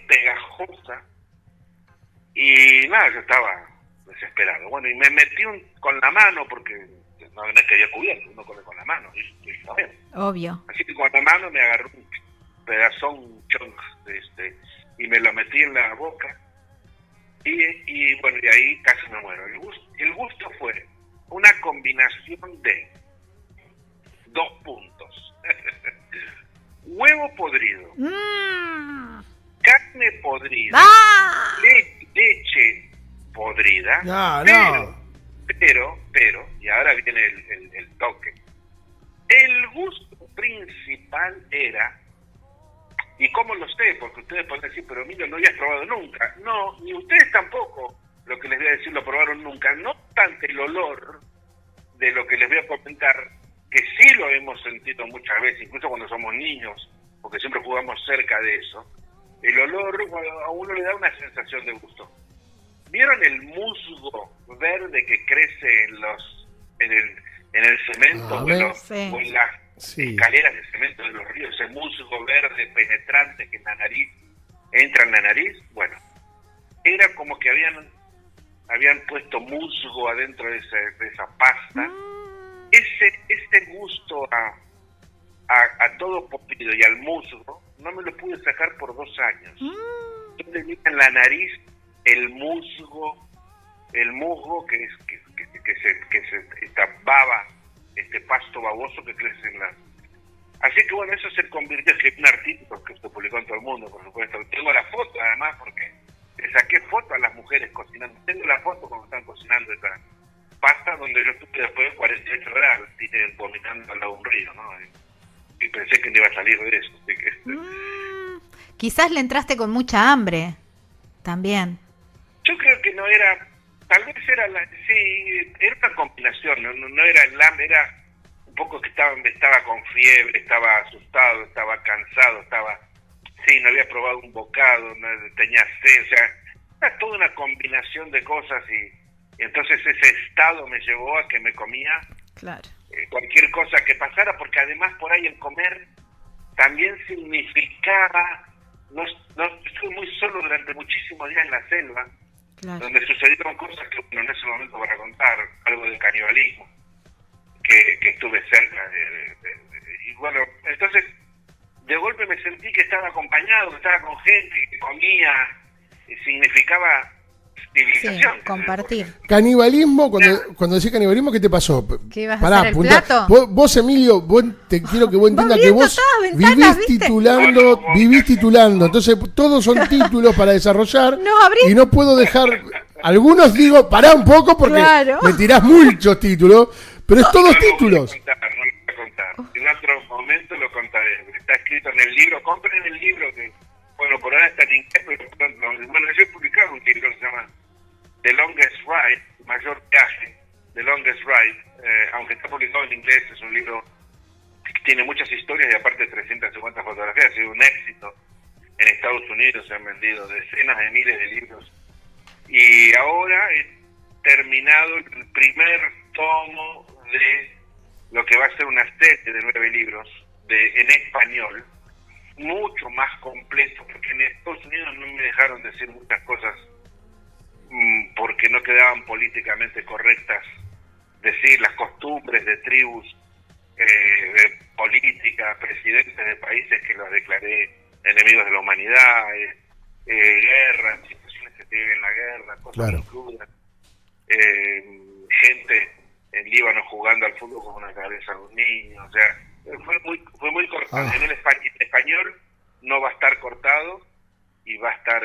C: pegajosa, y nada, yo estaba desesperado. Bueno, y me metí con la mano, porque no es que había cubierto, uno come con la mano, y está bien.
A: Obvio.
C: Así que con la mano me agarró un pedazón chonk, y me lo metí en la boca, y bueno, y ahí casi me muero. El gusto fue una combinación de 2 puntos. Huevo podrido, carne podrida, leche podrida, pero, y ahora viene el toque. El gusto principal era, ¿y cómo lo sé? Porque ustedes pueden decir, pero Emilio, no habías probado nunca. No, ni ustedes tampoco, lo que les voy a decir, lo probaron nunca. No obstante el olor de lo que les voy a comentar, que sí lo hemos sentido muchas veces, incluso cuando somos niños, porque siempre jugamos cerca de eso. el olor, bueno, a uno le da una sensación de gusto. ¿Vieron el musgo verde que crece en el cemento o en las escaleras de cemento de los ríos? Ese musgo verde penetrante que en la nariz entra en la nariz. Bueno, era como que habían puesto musgo adentro de esa pasta. Ese gusto a todo podrido y al musgo no me lo pude sacar por 2 años. Yo tenía en la nariz el musgo que se tapaba este pasto baboso que crece en la... Así que bueno, eso se convirtió en un artículo que se publicó en todo el mundo, por supuesto. Tengo la foto además porque le saqué foto a las mujeres cocinando. Tengo la foto cuando están cocinando esa pasta, donde yo estuve después de 48 horas vomitando al lado de un río, ¿no? Y pensé que no iba a salir de eso. Así que,
A: quizás le entraste con mucha hambre también.
C: Yo creo que no era, tal vez era era una combinación, no era el hambre, era un poco que estaba con fiebre, estaba asustado, estaba cansado, no había probado un bocado, tenía sed, o sea, era toda una combinación de cosas y entonces ese estado me llevó a que me comía cualquier cosa que pasara, porque además por ahí el comer también significaba, no estuve muy solo durante muchísimos días en la selva, donde sucedieron cosas que bueno, en ese momento para contar, algo del canibalismo, que estuve cerca y bueno, entonces de golpe me sentí que estaba acompañado, que estaba con gente, que comía, y significaba civilización.
A: Sí, compartir.
B: Canibalismo, cuando decís canibalismo, ¿qué te pasó?
A: ¿Qué ibas a hacer el plato?
B: Vos, Emilio, te quiero que vos entiendas que vos vivís titulando, entonces todos son títulos para desarrollar y no puedo dejar, algunos digo, pará un poco porque me tirás muchos títulos, pero es todos títulos.
C: No lo voy a contar. En otro momento lo contaré. Está escrito en el libro, compren el libro que, bueno, por ahora está en inglés, pero bueno, yo he publicado un libro que se llama The Longest Ride, Mayor Viaje, The Longest Ride, aunque está publicado en inglés, es un libro que tiene muchas historias y aparte 350 fotografías, ha sido un éxito. En Estados Unidos se han vendido decenas de miles de libros. Y ahora he terminado el primer tomo de lo que va a ser una serie de 9 libros en español, mucho más completo, porque en Estados Unidos no me dejaron decir muchas cosas porque no quedaban políticamente correctas decir las costumbres de tribus, de política, presidentes de países que los declaré enemigos de la humanidad, guerras, situaciones que se viven en la guerra, cosas muy crudas, gente en Líbano jugando al fútbol con una cabeza de un niño, o sea, fue muy cortado. En el español no va a estar cortado y va a estar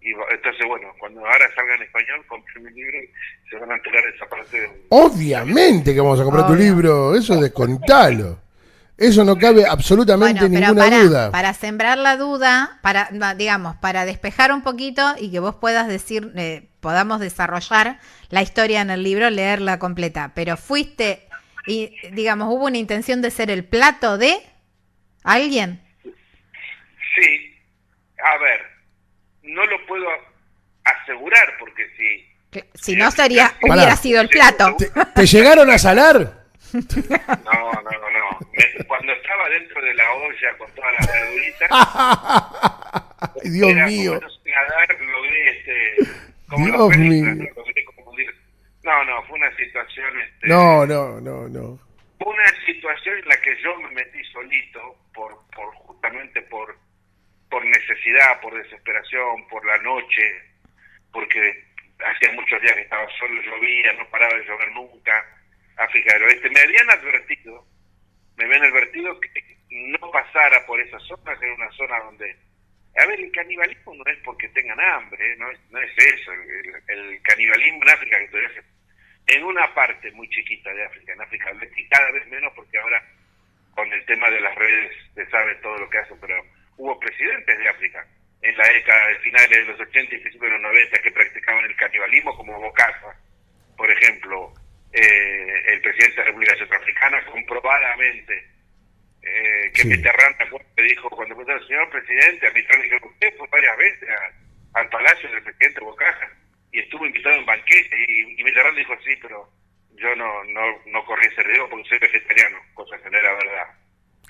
C: entonces bueno, cuando ahora salga en español, compren mi libro y se van a enterar de esa parte. Obviamente
B: que vamos a comprar tu libro, eso descontalo. Eso no cabe absolutamente ninguna duda.
A: Para sembrar la duda, para despejar un poquito y que vos puedas decir, podamos desarrollar la historia en el libro, leerla completa. Pero fuiste y, digamos, hubo una intención de ser el plato de alguien.
C: Sí, a ver, no lo puedo asegurar porque
A: si no hubiera sido el plato.
B: ¿Te llegaron a salar?
C: No. Cuando estaba dentro de la olla con todas las verduritas,
B: Dios mío.
C: Logré
B: Dios mío.
C: No, fue una situación.
B: No.
C: Fue una situación en la que yo me metí solito, justamente por necesidad, por desesperación, por la noche, porque hacía muchos días que estaba solo, llovía, no paraba de llover nunca. África del Oeste, me habían advertido que no pasara por esa zona, que era una zona donde, a ver, el canibalismo no es porque tengan hambre, no es eso, el canibalismo en África, que todavía en una parte muy chiquita de África, en África del Oeste, y cada vez menos porque ahora con el tema de las redes se sabe todo lo que hacen, pero hubo presidentes de África en la década de finales de los 80 y principios de los 90 que practicaban el canibalismo, como Bokassa, por ejemplo. El presidente de la República Centroafricana comprobadamente que
B: Sí.
C: Mitterrand te dijo, cuando preguntó al señor presidente, a Mitterrand le dijo, usted fue varias veces al palacio del presidente Bocaja y estuvo invitado en banquete, y Mitterrand dijo, sí, pero yo no corrí ese riesgo porque soy vegetariano, cosa que no era verdad.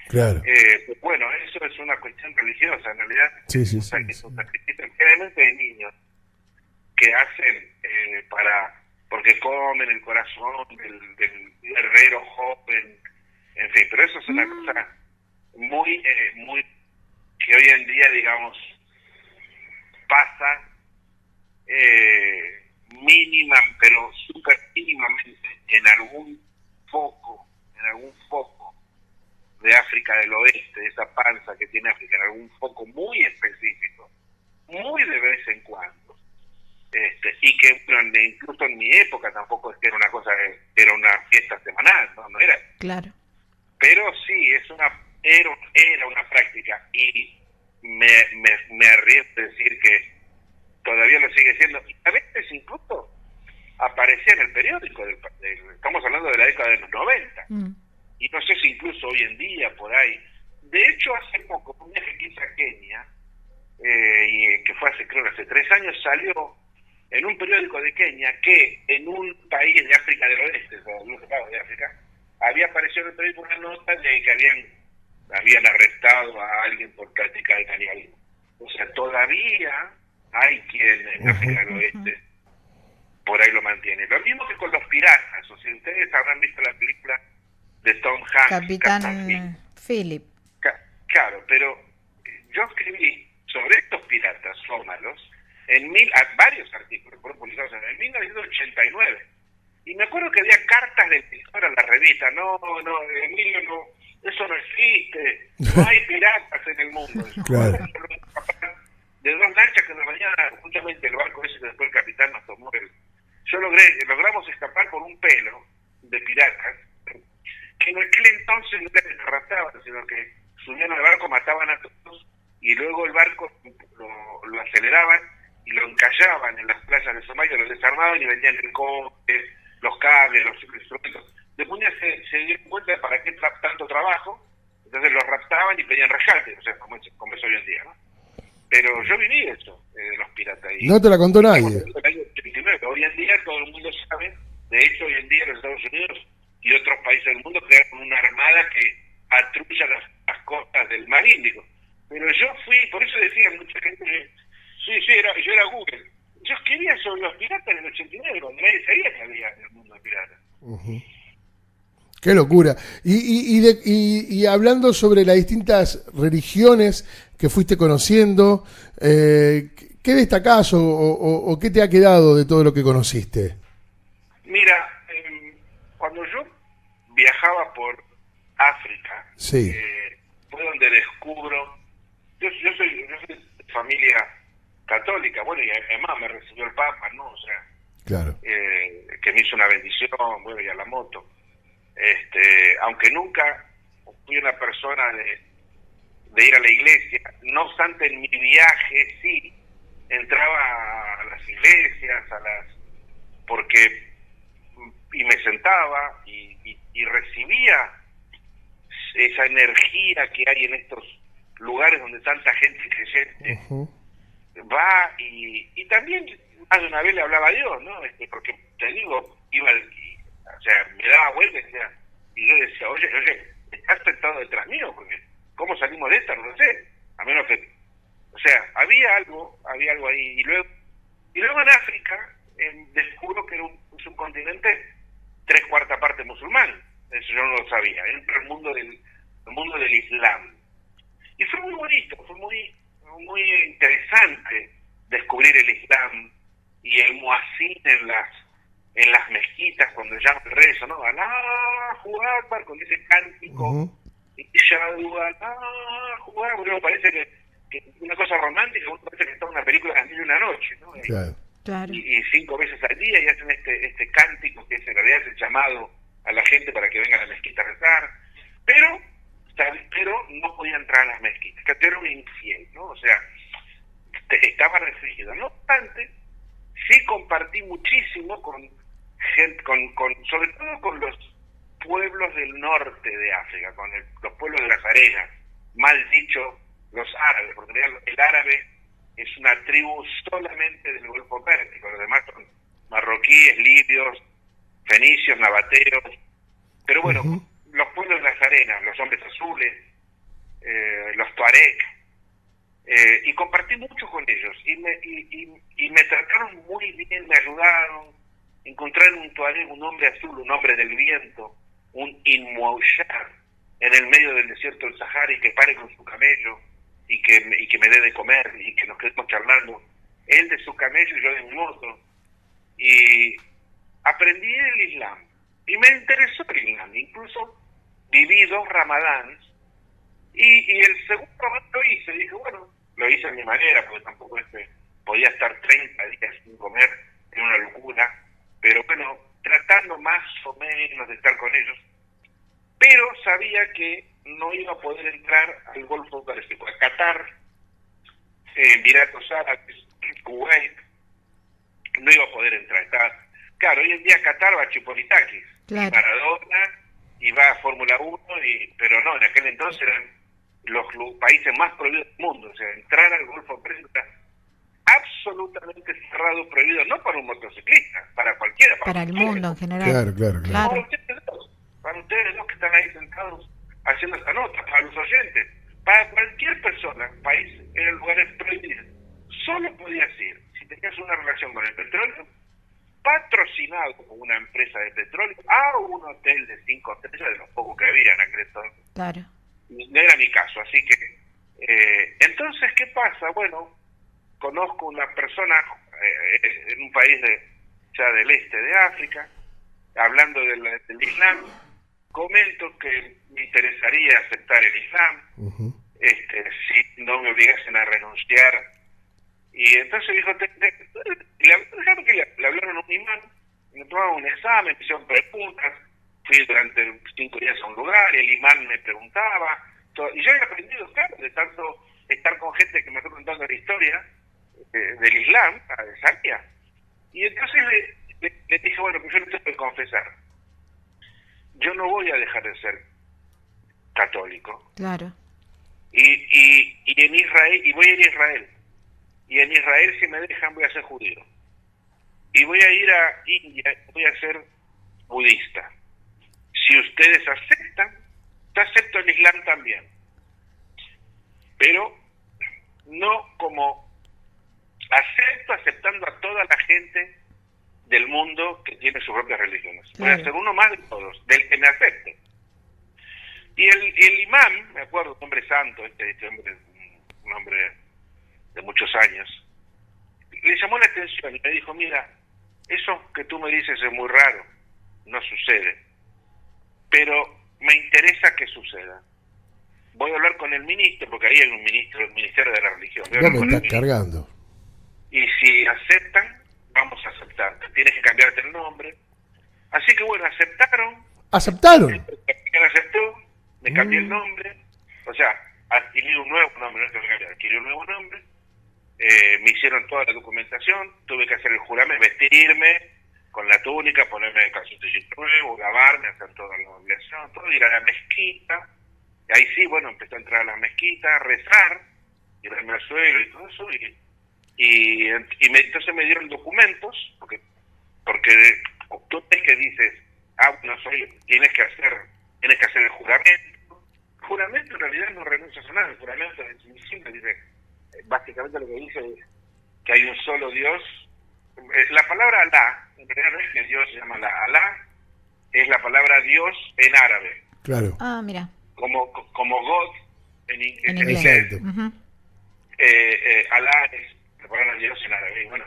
B: Claro.
C: Pues bueno, eso es una cuestión religiosa, en realidad.
B: Sí.
C: Es un sacrificio generalmente de niños que hacen porque comen el corazón del guerrero joven, en fin, pero eso es una cosa muy que hoy en día, digamos, pasa mínima, pero súper mínimamente en algún foco de África del Oeste, de esa panza que tiene África, en algún foco muy específico, muy de vez en cuando. Y que bueno, incluso en mi época tampoco es que era una cosa, era una fiesta semanal, no era.
A: Claro.
C: Pero sí, era una práctica, y me arriesgo a decir que todavía lo sigue siendo, y a veces incluso aparecía en el periódico, estamos hablando de la década de los 90, y no sé si incluso hoy en día por ahí. De hecho, hace poco, un viaje que hice a Kenia, que fue hace 3 años, salió en un periódico de Kenia que en un país de África del Oeste, o un estado de África, había aparecido en el periódico una nota de que habían arrestado a alguien por práctica de canibalismo. O sea, todavía hay quien en África del Oeste por ahí lo mantiene. Lo mismo que con los piratas. O sea, ustedes habrán visto la película de Tom Hanks,
A: Capitán Philip.
C: Claro, pero yo escribí sobre estos piratas sómalos varios artículos fueron publicados en 1989. Y me acuerdo que había cartas del pintor a la revista. No, Emilio, no, eso no existe. No hay piratas en el mundo.
B: Claro.
C: De 2 lanchas que en la mañana, justamente el barco ese que después el capitán nos tomó, logramos escapar por un pelo de piratas, que en aquel entonces no les arrastraban, sino que subían al barco, mataban a todos, y luego el barco lo aceleraban y lo encallaban en las playas de Somalia, lo desarmaban y vendían el cobre, los cables, los instrumentos. Después se dieron cuenta de para qué tanto trabajo, entonces los raptaban y pedían rescate, o sea, como es hoy en día, ¿no? Pero yo viví eso, de los piratas.
B: No te la contó nadie.
C: Hoy en día todo el mundo sabe, de hecho hoy en día los Estados Unidos y otros países del mundo crearon una armada que patrulla las costas del mar Índico. Pero yo fui, por eso decía mucha gente, yo era Google. Yo escribía sobre los piratas en el 89, cuando nadie sabía que había en el mundo de piratas.
B: Uh-huh. Qué locura. Y hablando sobre las distintas religiones que fuiste conociendo, ¿qué destacás o qué te ha quedado de todo lo que conociste?
C: Mira, cuando yo viajaba por África,
B: sí,
C: fue donde descubro, yo soy de familia católica, bueno, y además me recibió el Papa, ¿no? O sea,
B: claro,
C: que me hizo una bendición, bueno, y a la moto. Aunque nunca fui una persona de ir a la iglesia, no obstante en mi viaje sí entraba a las iglesias, y me sentaba y recibía esa energía que hay en estos lugares donde tanta gente creyente va, y también más de una vez le hablaba a Dios, ¿no? Porque te digo, o sea, me daba vuelta y yo decía, oye, estás sentado detrás mío, porque ¿cómo salimos de esta? No lo sé, a menos que, o sea, había algo ahí. Y luego en África descubro que es un continente 3/4 parte musulmán. Eso yo no lo sabía. Entra el mundo del Islam. Y fue muy bonito, fue muy interesante descubrir el Islam y el muazzin en las mezquitas cuando llama el rezo, ¿no? Allahu Akbar, con ese cántico, y Yadu Allahu Akbar, porque parece que una cosa romántica, uno parece que está en una película de 1001 noche, ¿no?
A: Claro.
C: Y 5 veces al día, y hacen este cántico que en realidad es el llamado a la gente para que venga a la mezquita a rezar, pero no podía entrar a las mezquitas, que era un infiel, ¿no? O sea, estaba restringido. No obstante, sí compartí muchísimo con gente, sobre todo con los pueblos del norte de África, con los pueblos de las arenas, mal dicho los árabes, porque en realidad el árabe es una tribu solamente del Golfo Pérsico, los demás son marroquíes, libios, fenicios, nabateos, pero bueno, los pueblos de las arenas, los hombres azules, los tuareg, y compartí mucho con ellos, y me trataron muy bien, me ayudaron. Encontrar un tuareg, un hombre azul, un hombre del viento, un inmuaushar, en el medio del desierto del Sahara, y que pare con su camello, y que me dé de comer, y que nos quedemos charlando, él de su camello y yo de mi moto, y aprendí el Islam, y me interesó el Islam, incluso viví 2 ramadanes, y el segundo ramadán lo hice, dije, bueno, lo hice a mi manera, porque tampoco podía estar 30 días sin comer, en una locura, pero bueno, tratando más o menos de estar con ellos, pero sabía que no iba a poder entrar al Golfo Pérsico, a Qatar, Emiratos Árabes, Kuwait, no iba a poder entrar. Claro, hoy en día Qatar va a Chipolitakis,
A: claro.
C: Maradona, y va a Fórmula 1, pero no, en aquel entonces eran los países más prohibidos del mundo, o sea, entrar al Golfo Pérsico absolutamente cerrado, prohibido, no para un motociclista, para cualquiera.
A: Para el mundo en general.
B: Claro.
C: Para ustedes dos que están ahí sentados haciendo esta nota, para los oyentes, para cualquier persona, país en lugares prohibidos. Solo podías ir si tenías una relación con el petróleo, patrocinado por una empresa de petróleo, a un hotel de 5 estrellas, de los pocos que había en aquel entonces.
A: Claro.
C: No era mi caso, así que entonces, ¿qué pasa? Bueno, conozco una persona en un país ya del este de África, hablando del Islam, comento que me interesaría aceptar el Islam, si no me obligasen a renunciar, y entonces dijo, le hablaron a un imán, me tomaron un examen, me hicieron preguntas, fui durante 5 días a un lugar, y el imán me preguntaba, y yo he aprendido, claro, de tanto estar con gente que me está contando la historia del Islam, sabía. Y entonces le dije, bueno, pues yo le tengo que confesar, yo no voy a dejar de ser católico.
A: Claro.
C: Y en Israel, y voy a ir a Israel. Y en Israel, si me dejan, voy a ser judío. Y voy a ir a India, voy a ser budista. Si ustedes aceptan, yo acepto el Islam también. Pero no como aceptando a toda la gente del mundo que tiene sus propias religiones. Claro. Voy a ser uno más de todos, del que me acepte. Y el imán, me acuerdo, un hombre santo, este hombre, un hombre de muchos años, le llamó la atención y me dijo, mira, eso que tú me dices es muy raro, no sucede, pero me interesa que suceda. Voy a hablar con el ministro, porque ahí hay un ministro del Ministerio de la Religión.
B: No me estás cargando.
C: Y si aceptan, vamos a aceptar. Tienes que cambiarte el nombre. Así que bueno, aceptaron.
B: ¿Aceptaron?
C: Aceptó, me cambié el nombre. O sea, adquirí un nuevo nombre, no es que me cambié, adquirí un nuevo nombre. Me hicieron toda la documentación, tuve que hacer el juramento, vestirme con la túnica, ponerme el calzoncillo nuevo, lavarme, hacer toda la obligación, todo, ir a la mezquita. Y ahí sí, bueno, empecé a entrar a la mezquita, rezar, tirarme al suelo y todo eso, entonces me dieron documentos, porque tú ves que dices, bueno, tienes que hacer el juramento. El juramento en realidad no renuncias a nada, el juramento es muy simple, dice, básicamente lo que dice es que hay un solo Dios. La palabra Alá, en realidad no es que Dios se llama Alá, es la palabra Dios en árabe.
B: Claro.
A: Ah, mira.
C: Como God en inglés.
A: Uh-huh.
C: Alá es la palabra Dios en árabe. Bueno,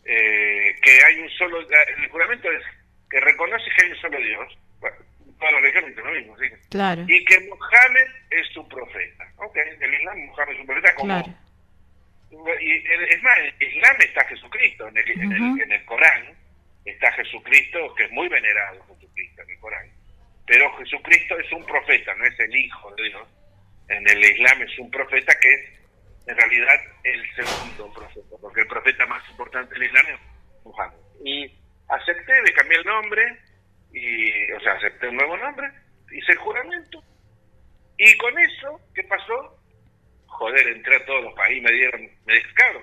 C: que hay un solo, el juramento es que reconoce que hay un solo Dios. Bueno, todas las religiones dicen lo mismo, ¿sí?
A: Claro.
C: Y que Mohammed es su profeta. Ok, el Islam, Mohammed es su profeta, como.
A: Claro.
C: Y es más, en el Islam está Jesucristo, en el Corán está Jesucristo, que es muy venerado Jesucristo en el Corán. Pero Jesucristo es un profeta, no es el hijo de Dios. En el Islam es un profeta que es, en realidad, el segundo profeta, porque el profeta más importante del Islam es Muhammad. Y acepté, le cambié el nombre, y, o sea, acepté un nuevo nombre, hice el juramento, y con eso, ¿qué pasó? Joder, entré a todos los países, me dijeron, claro,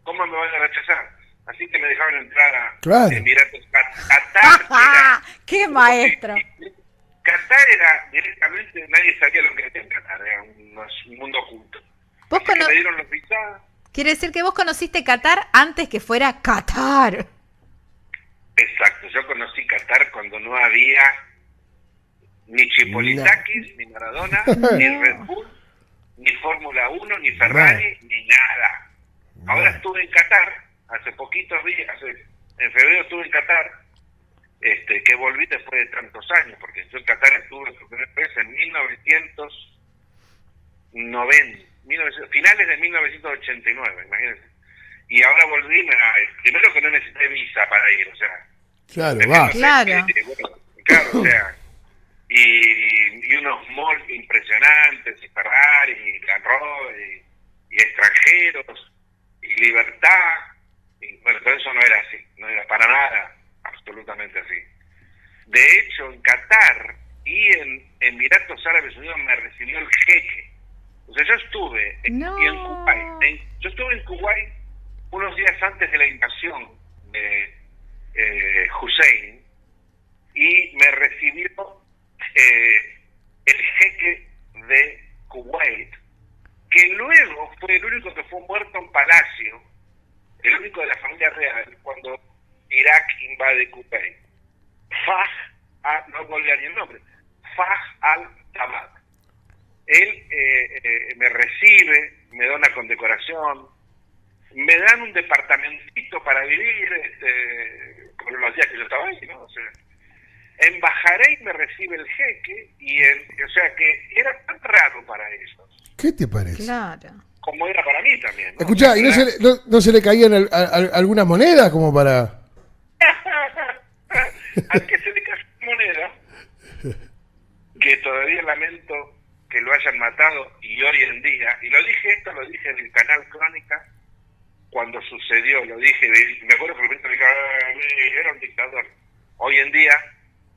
C: ¿cómo me van a rechazar? Así que me dejaron entrar a
B: Claro.
C: Emiratos, Qatar, era,
A: ¡Qué maestro!
C: Qatar era directamente, nadie sabía lo que era en Qatar, era un mundo oculto.
A: ¿Vos
C: Así que me dieron los visados.
A: Quiere decir que vos conociste Qatar antes que fuera Qatar.
C: Exacto, yo conocí Qatar cuando no había ni Chipolitakis, ni Maradona, ni Red Bull, ni Fórmula 1, ni Ferrari, ni nada. Ahora estuve en Qatar, hace poquitos días, en febrero estuve en Qatar, que volví después de tantos años, porque yo en Qatar estuve por primera vez en 1990, finales de 1989, imagínense. Y ahora volví, primero que no necesité visa para ir, o sea.
B: Claro,
A: va.
C: Claro, o sea, y unos malls impresionantes, y Ferrari, y Land Rover, y extranjeros, y libertad, y bueno, todo eso no era así, no era para nada absolutamente así. De hecho, en Qatar y en Emiratos Árabes Unidos me recibió el jeque. O sea, yo estuve yo estuve en Kuwait unos días antes de la invasión de Hussein, y me recibió el jeque de Kuwait, que luego fue el único que fue muerto en palacio, el único de la familia real, cuando Irak invade Kuwait. No volví a ni el nombre, Fah al-Tabad. Él me recibe, me da una condecoración, me dan un departamentito para vivir, por los días que yo estaba ahí, ¿no? O sea, en Bahrein me recibe el jeque, o sea que era tan raro para ellos.
B: ¿Qué te parece?
A: Claro.
C: Como era para mí también, ¿no?
B: Escuchá, ¿y no se le caían algunas monedas como para...?
C: Al que se le cayó moneda, que todavía lamento que lo hayan matado, y hoy en día, y lo dije en el canal Crónica, cuando sucedió, lo dije, me acuerdo que el dije, era un dictador. Hoy en día,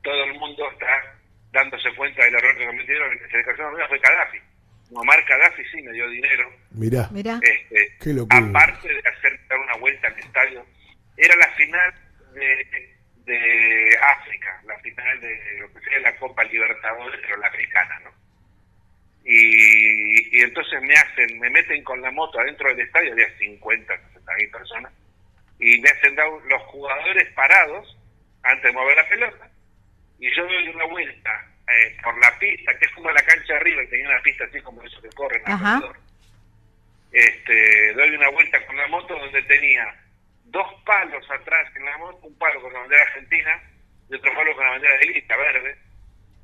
C: todo el mundo está dándose cuenta del error que cometieron, el que se le cayó la moneda fue Gaddafi. Muammar Gaddafi sí me dio dinero.
B: Mirá. Qué locura.
C: Aparte de hacer dar una vuelta al estadio, era la final de África, la final de lo que sería la Copa Libertadores, pero la africana, ¿no? Y entonces me meten con la moto adentro del estadio, había 50, 60.000 personas, y me hacen dar los jugadores parados antes de mover la pelota, y yo doy una vuelta por la pista, que es como la cancha de arriba, que tenía una pista así como esos que corren alrededor. Doy una vuelta con la moto donde tenía 2 palos atrás en la moto, un palo con la bandera argentina y otro palo con la bandera de Lista verde,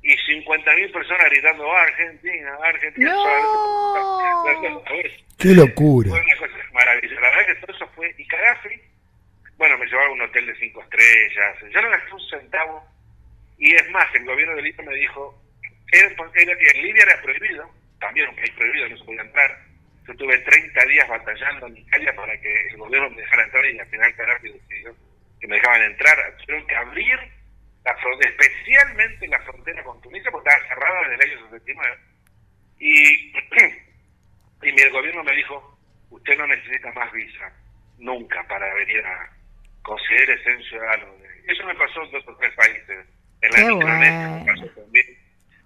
C: y 50.000 personas gritando Argentina, Argentina.
A: ¡No!
B: ¡Qué locura!
C: Fue una cosa maravillosa. La verdad que todo eso fue. Y Gaddafi, bueno, me llevaba a un hotel de 5 estrellas. Yo no gasté un centavo. Y es más, el gobierno de Libia me dijo, en Libia era prohibido, también un país prohibido, no se podía entrar. Yo tuve 30 días batallando en Italia para que el gobierno me dejara entrar, y al final Gaddafi decidió que me dejaban entrar. Tuvieron que abrir la frontera, especialmente la frontera con Tunisia, porque estaba cerrada desde el año 69. Y el gobierno me dijo, usted no necesita más visa, nunca, para venir a considerarse un ciudadano. Eso me pasó en 2 o 3 países. En la Micronesia me pasó también.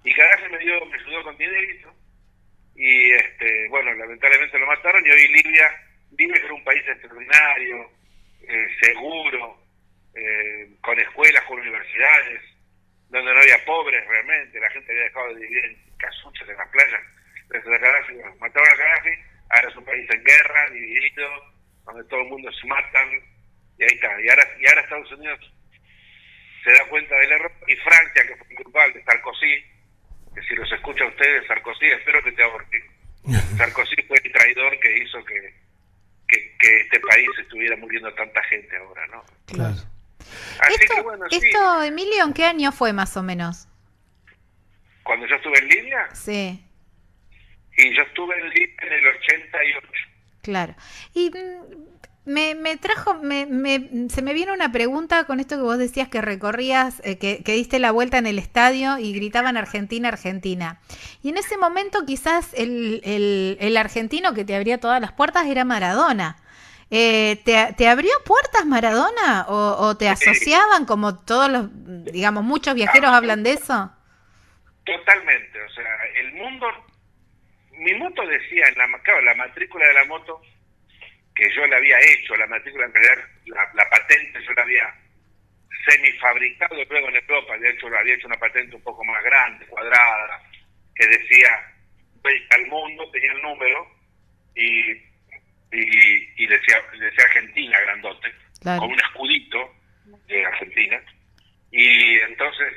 C: Y Gaddafi me ayudó con dinerito. Y bueno, lamentablemente lo mataron, y hoy Libia era un país extraordinario, seguro, con escuelas, con universidades, donde no había pobres realmente, la gente había dejado de vivir en casuchas en las playas. Desde Gaddafi, mataron a Gaddafi, ahora es un país en guerra, dividido, donde todo el mundo se matan, y ahí está. Y ahora Estados Unidos se da cuenta del error, y Francia, que fue culpable, Sarkozy, que si los escucha a ustedes, Sarkozy, espero que te ahorque. Sarkozy fue el traidor que hizo que este país estuviera muriendo tanta gente ahora, ¿no?
B: Claro.
C: Así que bueno, sí.
A: ¿Esto, Emilio, en qué año fue más o menos?
C: Cuando yo estuve en Libia,
A: Sí.
C: y yo estuve en Libia en el 88.
A: Claro. Y me trajo, se me vino una pregunta con esto que vos decías que recorrías, que diste la vuelta en el estadio y gritaban Argentina, Argentina. Y en ese momento quizás el argentino que te abría todas las puertas era Maradona. ¿Te abrió puertas Maradona o te asociaban como todos los, digamos, muchos viajeros hablan de eso?
C: Totalmente, o sea, el mundo, mi moto decía, claro, la matrícula de la moto que yo la había hecho, la matrícula en realidad, la patente yo la había semifabricado luego en Europa, de hecho había hecho una patente un poco más grande, cuadrada, que decía vuelta al mundo, tenía el número y decía Argentina grandote, claro, con un escudito de Argentina, y entonces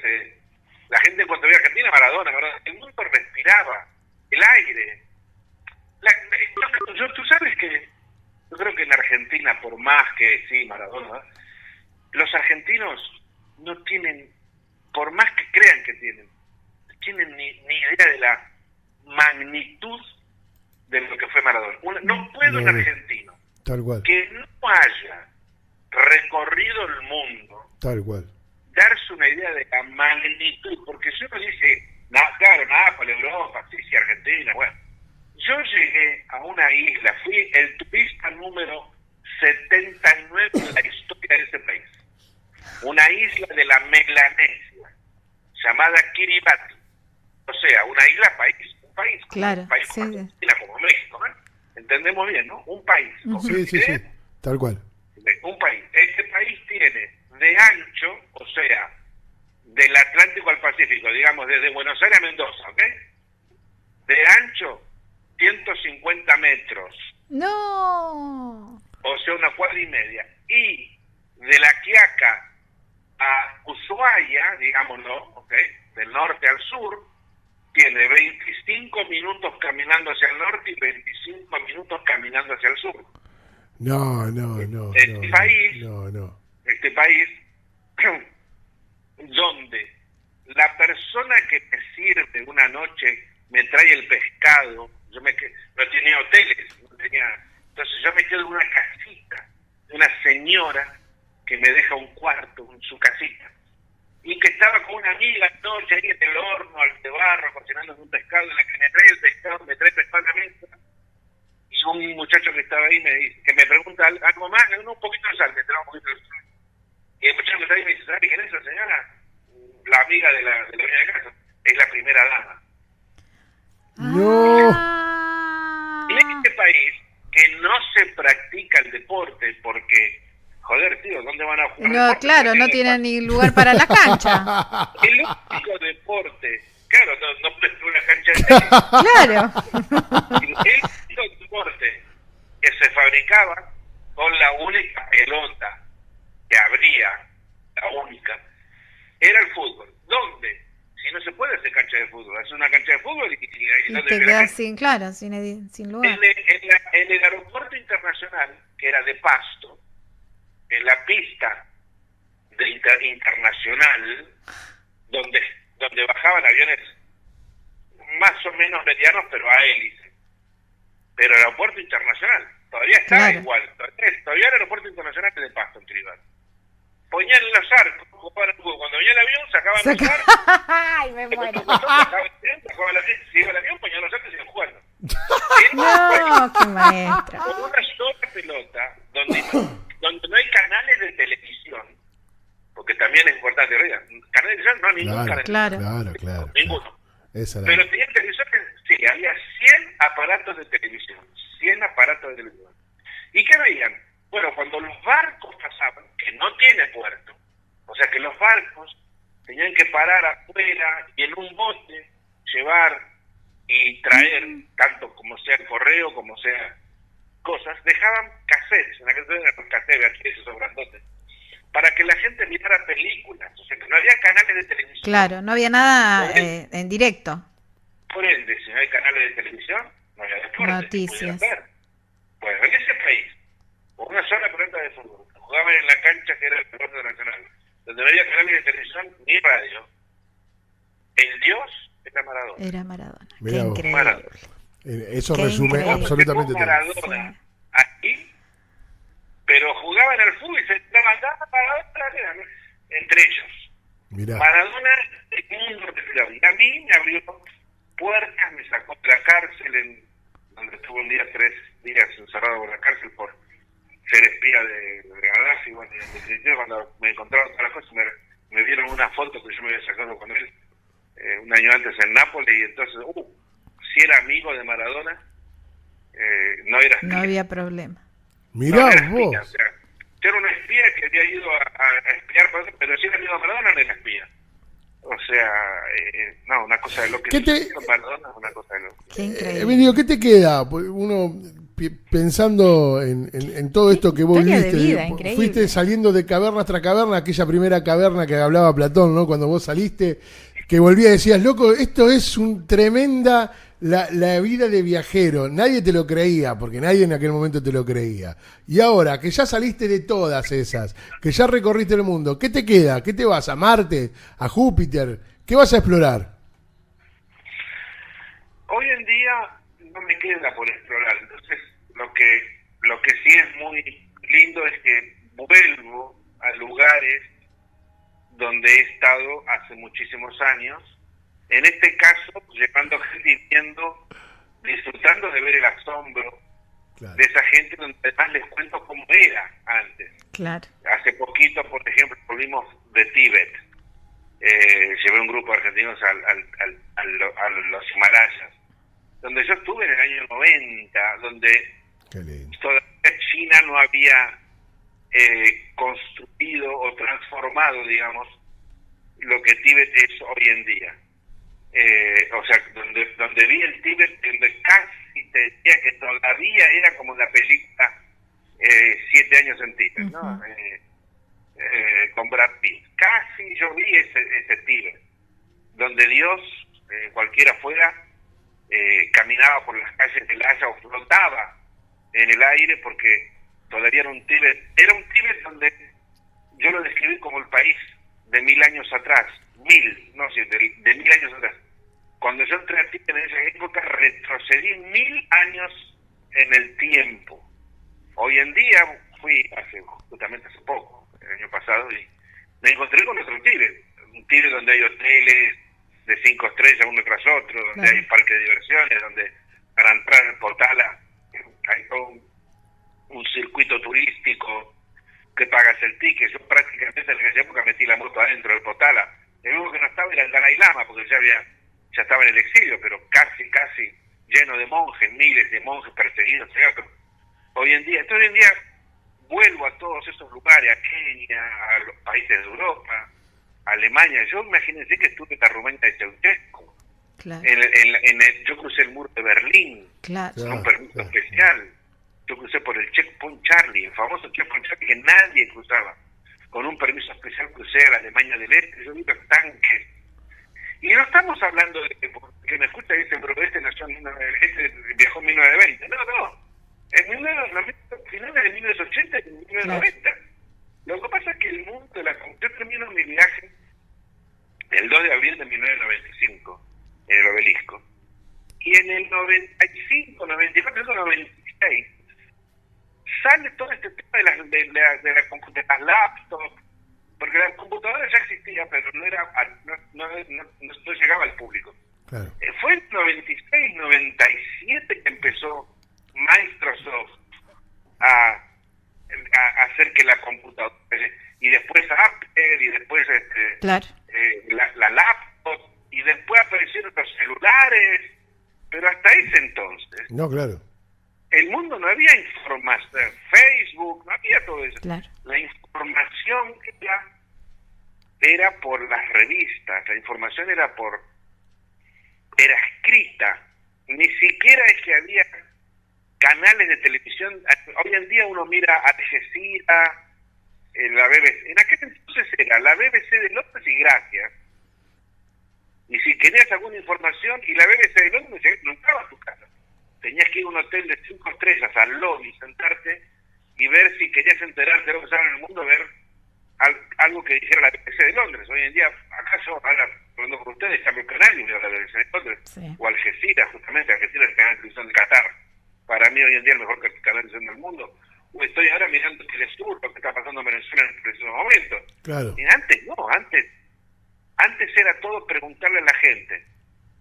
C: la gente cuando veía Argentina, Maradona, el mundo respiraba el aire. Tú sabes que yo creo que en Argentina, por más que sí, Maradona, los argentinos no tienen, por más que crean que tienen ni idea de la magnitud de lo que fue Maradona. No puede un argentino
B: tal cual,
C: que no haya recorrido el mundo,
B: tal cual,
C: darse una idea de la magnitud, porque si uno dice, claro, Nápoles, Europa, sí, Argentina, bueno. Yo llegué a una isla, fui el turista número 79 en la historia de ese país. Una isla de la Melanesia, llamada Kiribati. O sea, una isla un país.
A: Claro,
C: un país
A: sí.
C: Como México, ¿no? Entendemos bien, ¿no? Un país.
B: Sí, tal cual.
C: Un país. Este país tiene de ancho, o sea, del Atlántico al Pacífico, digamos, desde Buenos Aires a Mendoza, ¿ok? De ancho, 150 metros.
A: No.
C: O sea, una cuadra y media. Y de La Quiaca a Ushuaia, digámoslo, ¿ok? Del norte al sur, tiene 25 minutos caminando hacia el norte y 25 minutos caminando hacia el sur.
B: No.
C: Este país, donde la persona que me sirve una noche me trae el pescado, no tenía hoteles, entonces yo me quedo en una casita de una señora que me deja un cuarto en su casita, y que estaba con una amiga anoche ahí en el horno, al de barro, cocinando un pescado, en la que me trae el pescado, me trae pescado a la mesa, y un muchacho que estaba ahí que me pregunta algo más, un poquito de sal, me trae un poquito de sal, y el muchacho que está ahí me dice, ¿sabe quién es esa señora? La amiga de la dueña de casa, es la primera dama.
B: No.
C: En este país que no se practica el deporte porque, joder, tío, ¿dónde van a jugar?
A: No, claro, no tienen ni lugar para la cancha.
C: El único deporte, claro, no puedes tener una cancha de tenis.
A: Claro.
C: El único deporte que se fabricaba con la única pelota que habría, la única, era el fútbol. ¿Dónde? Si no se puede hacer cancha de fútbol, hacer una cancha de fútbol y
A: te quedas sin lugar.
C: En el aeropuerto internacional, que era de Pasto, en la pista internacional, donde bajaban aviones más o menos medianos, pero a hélice. Pero el aeropuerto internacional todavía está igual, todavía el aeropuerto internacional es de Pasto, en Kiribati. Ponían los arcos, cuando venía el avión, sacaban los arcos.
A: ¡Ay, me muero!
C: Si iba el avión, ponían los arcos y iban jugando.
A: No, qué maestra.
C: Con una sola pelota, donde no hay canales de televisión, porque también es importante, ¿verdad? Canales de televisión, no, ningún canal.
B: Claro.
C: Ninguno.
B: Esa
C: pero tenía televisión, sí, había 100 aparatos de televisión. 100 aparatos de televisión. ¿Y qué veían? Bueno, cuando los barcos pasaban, que no tiene puerto, o sea que los barcos tenían que parar afuera y en un bote llevar y traer, tanto como sea el correo, como sea cosas, dejaban cassettes, en la que eran cassettes, aquí esos grandotes, para que la gente mirara películas, o sea que no había canales de televisión.
A: Claro, no había nada en directo.
C: Por ende, si no hay canales de televisión, no había deporte.
A: Noticias.
C: Bueno, en ese país, con una sola pelota de fútbol, jugaban en la cancha que era el deporte nacional, donde no había canales de televisión ni radio, el dios era Maradona.
A: Era Maradona.
B: Qué
A: increíble.
B: Maradona. Eso
A: Qué
B: resume
A: increíble.
B: absolutamente todo.
C: Maradona aquí, al fútbol y se levantaba para entre ellos.
B: Mirá.
C: Maradona, el mundo respiraba. Y a mí me abrió puertas, me sacó de la cárcel, donde estuve un día, 3 días encerrado en la cárcel por ser espía de Gaddafi. Bueno, y en definitiva, cuando me encontraron todas las cosas, me dieron una foto que yo me había sacado con él un año antes en Nápoles, y entonces, si era amigo de Maradona, no era espía.
A: No había problema.
B: Mirá
C: no,
B: vos.
C: Espía, o sea, yo era un espía que había ido a espiar, pero si era amigo de Maradona, no era espía. O sea, no, una cosa de lo que Maradona es una cosa de lo que...
A: Qué increíble.
B: Emilio, ¿qué te queda? Pues uno pensando en todo esto que vos
A: Historia de
B: viste,
A: vida, increíble.
B: fuiste saliendo de caverna tras caverna, aquella primera caverna que hablaba Platón, ¿no? Cuando vos saliste, que volvía y decías, loco, esto es un tremenda la vida de viajero. Nadie te lo creía, porque nadie en aquel momento te lo creía. Y ahora, que ya saliste de todas esas, que ya recorriste el mundo, ¿qué te queda? ¿Qué te vas? ¿A Marte? ¿A Júpiter? ¿Qué vas a explorar?
C: Hoy en día no me queda por explorar, entonces lo que sí es muy lindo es que vuelvo a lugares donde he estado hace muchísimos años, en este caso llevando gente y viendo, disfrutando de ver el asombro de esa gente, donde además les cuento cómo era antes.
A: Claro.
C: Hace poquito, por ejemplo, volvimos de Tíbet, llevé un grupo de argentinos a los Himalayas, donde yo estuve en el año 90, donde todavía China no había construido o transformado, digamos, lo que Tíbet es hoy en día. O sea, donde vi el Tíbet, donde casi te decía que todavía era como la película 7 años en Tíbet, ¿no? Con Brad Pitt. Casi yo vi ese Tíbet, donde Dios, cualquiera fuera, caminaba por las calles del Haya o flotaba en el aire, porque todavía era un Tíbet donde yo lo describí como el país de 1000 años atrás, de 1000 años atrás. Cuando yo entré a Tíbet en esa época, retrocedí 1000 años en el tiempo. Hoy en día fui justamente hace poco, el año pasado, y me encontré con otro Tíbet, un Tíbet donde hay hoteles de 5 estrellas uno tras otro, donde hay parques de diversiones, donde para entrar en Potala hay todo un circuito turístico que pagas el ticket. Yo prácticamente en aquella época metí la moto adentro del Potala. El único que no estaba era el Dalai Lama, porque ya estaba en el exilio, pero casi lleno de monjes, miles de monjes perseguidos. Hoy en día vuelvo a todos esos lugares, a Kenia, a los países de Europa, a Alemania. Yo imagínense que estuve en la Rumania de Ceausescu.
A: Claro.
C: Yo crucé el muro de Berlín,
A: Claro.
C: con un permiso especial. Yo crucé por el Checkpoint Charlie, el famoso Checkpoint Charlie que nadie cruzaba. Con un permiso especial crucé a la Alemania del Este, yo vi los tanques. Y no estamos hablando de que me escucha y dice, pero este viajó en 1920. No. En finales de 1980 y 1990. Claro. Lo que pasa es que el mundo yo termino mi viaje el 2 de abril de 1995 en el Obelisco. Y en el 95, 94, 96 sale todo este tema de las laptops, porque la computadora ya existía, pero no llegaba al público. Claro. Fue en 96, 97 que empezó Microsoft a hacer que la computadora, y después Apple, y después
A: claro.
C: La laptop, y después aparecieron los celulares, pero hasta ese entonces el mundo no había información, Facebook, no había todo eso. Claro. La información era por las revistas, la información era escrita, ni siquiera es que había canales de televisión. Hoy en día uno mira a Al Jazeera, la BBC, en aquel entonces era la BBC de Londres y Gracias, y si querías alguna información, y la BBC de Londres no estaba a tu casa, tenías que ir a un hotel de 5 estrellas al lobby, sentarte y ver si querías enterarte de lo que estaba en el mundo, ver algo que dijera la BBC de Londres. Hoy en día, acaso, ahora hablando con ustedes, cambio el canal y veo la BBC de Londres, o Al Jazeera, justamente, Al Jazeera es el canal de televisión de Qatar, para mí hoy en día el mejor canal de televisión del mundo, estoy ahora mirando Telesur, lo que está pasando en Venezuela en el preciso momento.
B: Claro.
C: Y antes no, antes era todo preguntarle a la gente,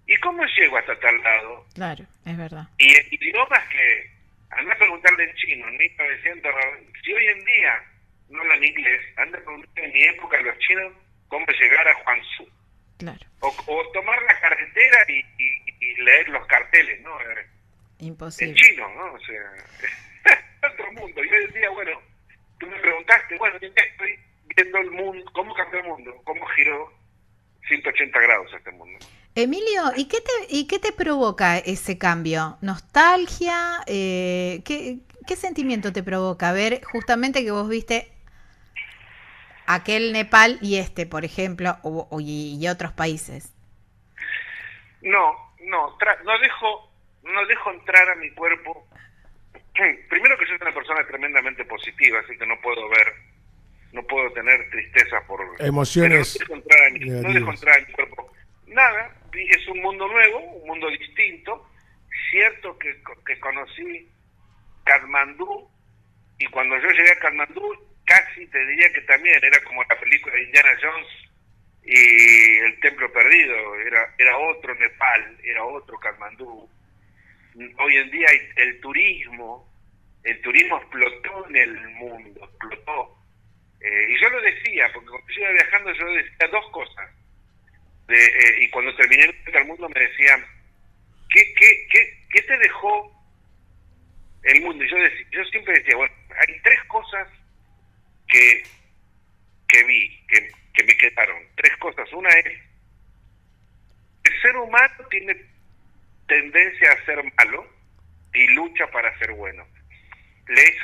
C: ¿y cómo llego hasta tal lado?
A: Claro, es verdad.
C: Y en idiomas que, anda a preguntarle en chino, en 1900, si hoy en día no hablan inglés, anda a preguntarle en mi época a los chinos cómo llegar a Guangzhou.
A: Claro.
C: O tomar la carretera y leer los carteles, ¿no?
A: Imposible.
C: En chino, ¿no? O sea, otro mundo. Y hoy en día, bueno, tú me preguntaste, bueno, ya estoy viendo el mundo, cómo cambió el mundo, cómo giró 180 grados este mundo.
A: Emilio, ¿y qué te provoca ese cambio? ¿Nostalgia? ¿Qué sentimiento te provoca ver justamente que vos viste aquel Nepal y por ejemplo, y otros países?
C: No dejo entrar a mi cuerpo. Primero que soy una persona tremendamente positiva, así que no puedo tener tristeza por
B: emociones.
C: No dejo entrar a mi cuerpo nada. Es un mundo nuevo, un mundo distinto. Cierto que conocí Katmandú, y cuando yo llegué a Katmandú, casi te diría que también era como la película de Indiana Jones y el Templo Perdido. Era otro Nepal, era otro Katmandú. Hoy en día el turismo explotó en el mundo, explotó. Y yo lo decía, porque cuando yo iba viajando yo decía dos cosas. Y cuando terminé el mundo me decían, ¿qué te dejó el mundo? Y yo siempre decía, bueno, hay tres cosas que vi, que me quedaron. Tres cosas. Una es, el ser humano tiene tendencia a ser malo y lucha para ser bueno. Le es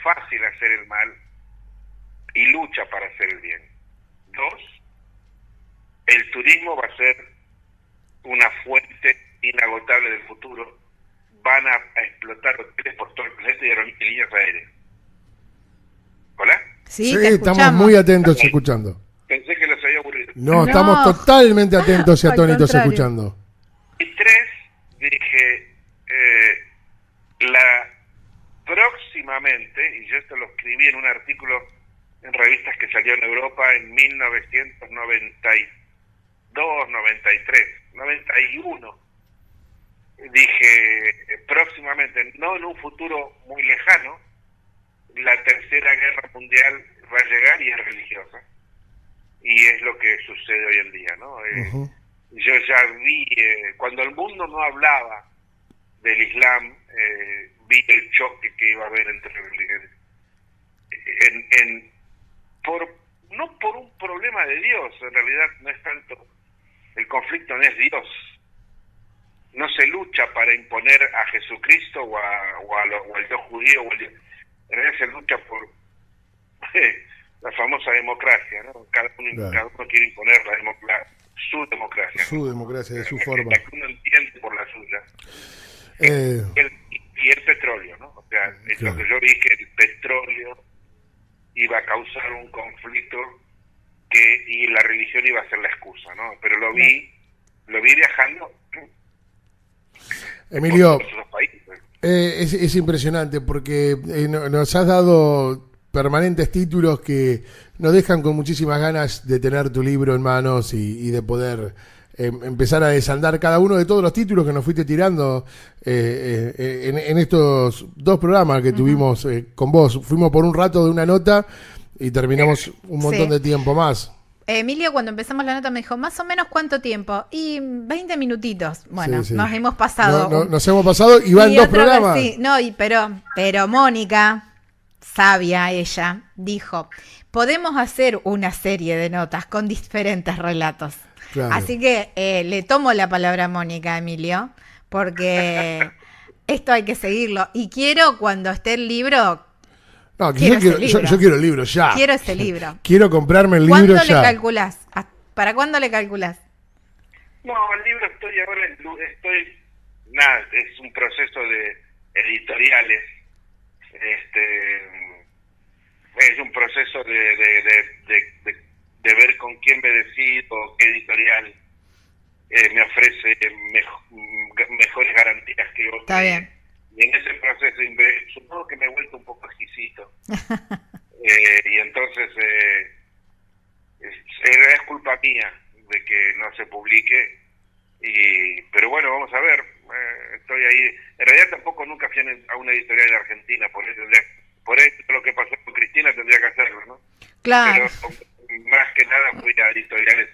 C: fácil hacer el mal y lucha para hacer el bien. Dos, el turismo va a ser una fuente inagotable del futuro. Van a explotar hoteles por todo el planeta y líneas aéreas. ¿Hola?
A: Sí,
B: estamos muy atentos escuchando.
C: Pensé que los había aburrido.
B: No, estamos totalmente atentos y atónitos escuchando.
C: Y tres, dije, próximamente, y yo esto lo escribí en un artículo en revistas que salió en Europa en 1992, 93, 91, dije, próximamente, no en un futuro muy lejano, la tercera guerra mundial va a llegar y es religiosa. Y es lo que sucede hoy en día, ¿no? Yo ya vi, cuando el mundo no hablaba del Islam, vi el choque que iba a haber entre religiones. No por un problema de Dios, en realidad no es tanto, el conflicto no es Dios. No se lucha para imponer a Jesucristo o al Dios judío, en realidad se lucha por la famosa democracia, ¿no? Cada uno quiere imponer su democracia.
B: Su democracia, de su forma.
C: La que uno entiende por la suya. Y el petróleo, ¿no? O sea, lo que yo vi que el petróleo iba a causar un conflicto y la religión iba a ser la excusa, ¿no? Pero lo vi viajando.
B: Emilio,
C: por otros países.
B: Es impresionante porque nos has dado permanentes títulos que nos dejan con muchísimas ganas de tener tu libro en manos y de poder empezar a desandar cada uno de todos los títulos que nos fuiste tirando en estos dos programas que tuvimos con vos. Fuimos por un rato de una nota y terminamos un montón de tiempo más.
A: Emilio, cuando empezamos la nota me dijo, más o menos ¿cuánto tiempo? Y 20 minutitos. Bueno, nos hemos pasado.
B: Nos hemos pasado y van dos programas.
A: Sí, no, pero Mónica, sabia ella, dijo, podemos hacer una serie de notas con diferentes relatos. Claro. Así que le tomo la palabra a Mónica, Emilio, porque esto hay que seguirlo. Y quiero, cuando esté el libro...
B: No, yo quiero el libro ya.
A: Quiero ese libro.
B: Quiero comprarme el libro ya.
A: ¿Cuándo le calculás? ¿Para cuándo le calculás?
C: No, el libro es un proceso de editoriales. Es un proceso de ver con quién me decido, qué editorial me ofrece mejores garantías que otros.
A: Está bien.
C: Y en ese proceso supongo que me he vuelto un poco exquisito Y entonces es culpa mía de que no se publique, pero bueno, vamos a ver. Estoy ahí. En realidad tampoco nunca fui a una editorial de Argentina, por eso lo que pasó con Cristina tendría que hacerlo, ¿no?
A: Claro.
C: Pero más que nada fui a editoriales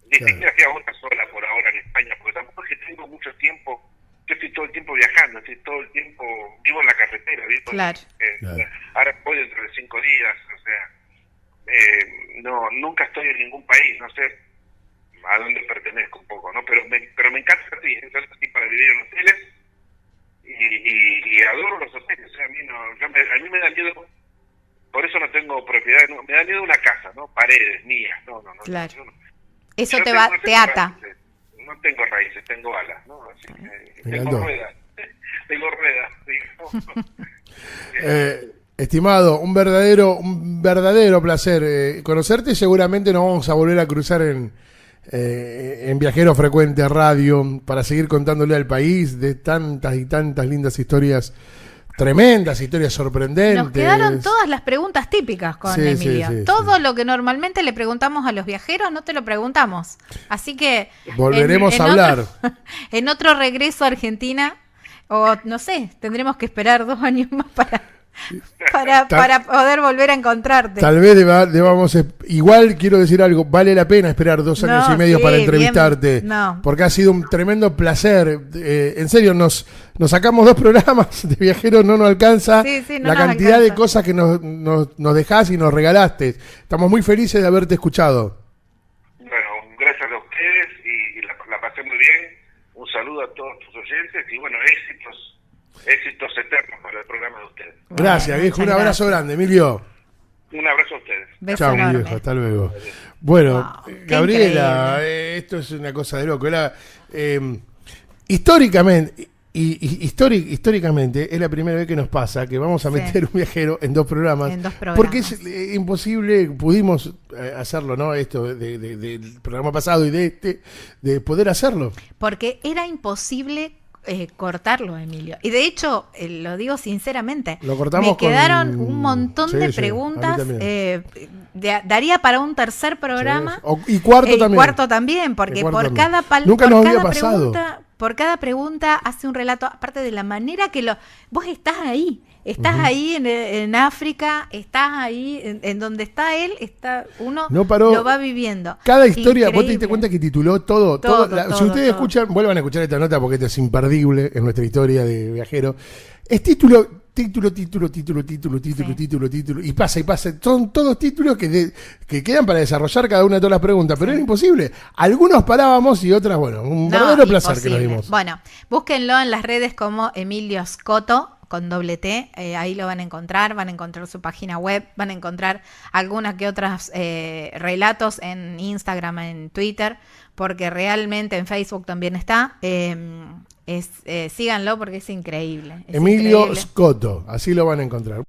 C: distintas, fui a una sola por ahora en España, porque tampoco es que tengo mucho tiempo. Yo estoy todo el tiempo viajando, estoy todo el tiempo, vivo en la carretera, vivo
A: Claro.
C: ahora voy dentro de 5 días, o sea, no, nunca estoy en ningún país, no sé a dónde pertenezco un poco, ¿no? Pero me encanta así para vivir en hoteles y adoro los hoteles, o sea, a mí me da miedo, por eso no tengo propiedad, no, me da miedo una casa, ¿no? Paredes mías, no.
A: Claro.
C: Yo no,
A: Eso
C: yo
A: te
C: tengo-
A: va,
C: no
A: te
C: tengo
A: ata.
C: raíces, no tengo raíces, tengo alas, ¿no? Así que
B: Me
C: tengo
B: encantó.
C: ruedas, tengo ruedas, digamos.
B: Estimado, un verdadero placer conocerte. Seguramente nos vamos a volver a cruzar en Viajero Frecuente Radio para seguir contándole al país de tantas y tantas lindas historias, tremendas historias sorprendentes.
A: Nos quedaron todas las preguntas típicas con
B: Sí,
A: Emilio.
B: sí, sí,
A: Todo
B: sí.
A: lo que normalmente le preguntamos a los viajeros no te lo preguntamos. Así que
B: Volveremos a hablar.
A: En otro regreso a Argentina, o no sé, tendremos que esperar 2 años más para poder volver a encontrarte.
B: Tal vez debamos. Igual quiero decir algo, vale la pena esperar 2 años
A: No,
B: y medio
A: sí,
B: para entrevistarte.
A: bien, no.
B: Porque ha sido un tremendo placer. En serio, nos sacamos 2 programas de Viajeros, no nos alcanza
A: Sí, sí, no
B: la
A: nos
B: cantidad de
A: alcanza.
B: cosas que nos dejás y nos regalaste. Estamos muy felices de haberte escuchado.
C: Bueno, gracias a ustedes y la pasé muy bien. Un saludo a todos tus oyentes y bueno, éxitos eternos para el programa de ustedes.
B: Gracias,
A: Bueno,
B: viejo. Un
A: muchas
B: abrazo
A: gracias.
B: grande, Emilio.
C: Un abrazo a ustedes.
A: Beso
B: Chao, mi
A: enorme.
B: viejo. Hasta luego. Bueno,
A: Wow, qué
B: Gabriela, esto es una cosa de loco. Históricamente, históricamente es la primera vez que nos pasa que vamos a
A: Sí.
B: meter un viajero en 2 programas.
A: En 2 programas.
B: Porque es imposible, pudimos hacerlo, ¿no? Esto del programa pasado y de poder hacerlo.
A: Porque era imposible cortarlo, Emilio. Y de hecho, lo digo sinceramente,
B: Lo cortamos
A: me quedaron
B: con-
A: un montón
B: Sí,
A: de
B: sí, a
A: preguntas.
B: mí
A: Daría para un tercer programa.
B: Sí. Y cuarto también.
A: Cuarto también, porque
B: Y cuarto
A: por
B: también.
A: cada
B: Nunca
A: por
B: nos
A: cada
B: había pasado.
A: por cada pregunta hace un relato, aparte de la manera que vos estás ahí. Estás ahí en África, estás ahí en donde está él, uno
B: No paró.
A: lo va viviendo.
B: Cada historia, vos te
A: Increíble.
B: diste cuenta que tituló todo.
A: Todo,
B: Si
A: todo,
B: ustedes
A: todo.
B: escuchan, vuelvan a escuchar esta nota porque esto es imperdible en nuestra historia de viajero. Es título.
A: Sí.
B: Y pasa. Son todos títulos que quedan para desarrollar cada una de todas las preguntas, pero era imposible. Algunos parábamos y otras, bueno, un
A: No,
B: verdadero placer que nos
A: imposible.
B: dimos.
A: Bueno, búsquenlo en las redes como Emilio Scotto con doble T, ahí lo van a encontrar su página web, van a encontrar algunas que otras relatos en Instagram, en Twitter, porque realmente en Facebook también está. Síganlo porque es increíble.
B: Emilio
A: increíble.
B: Scotto, así lo van a encontrar.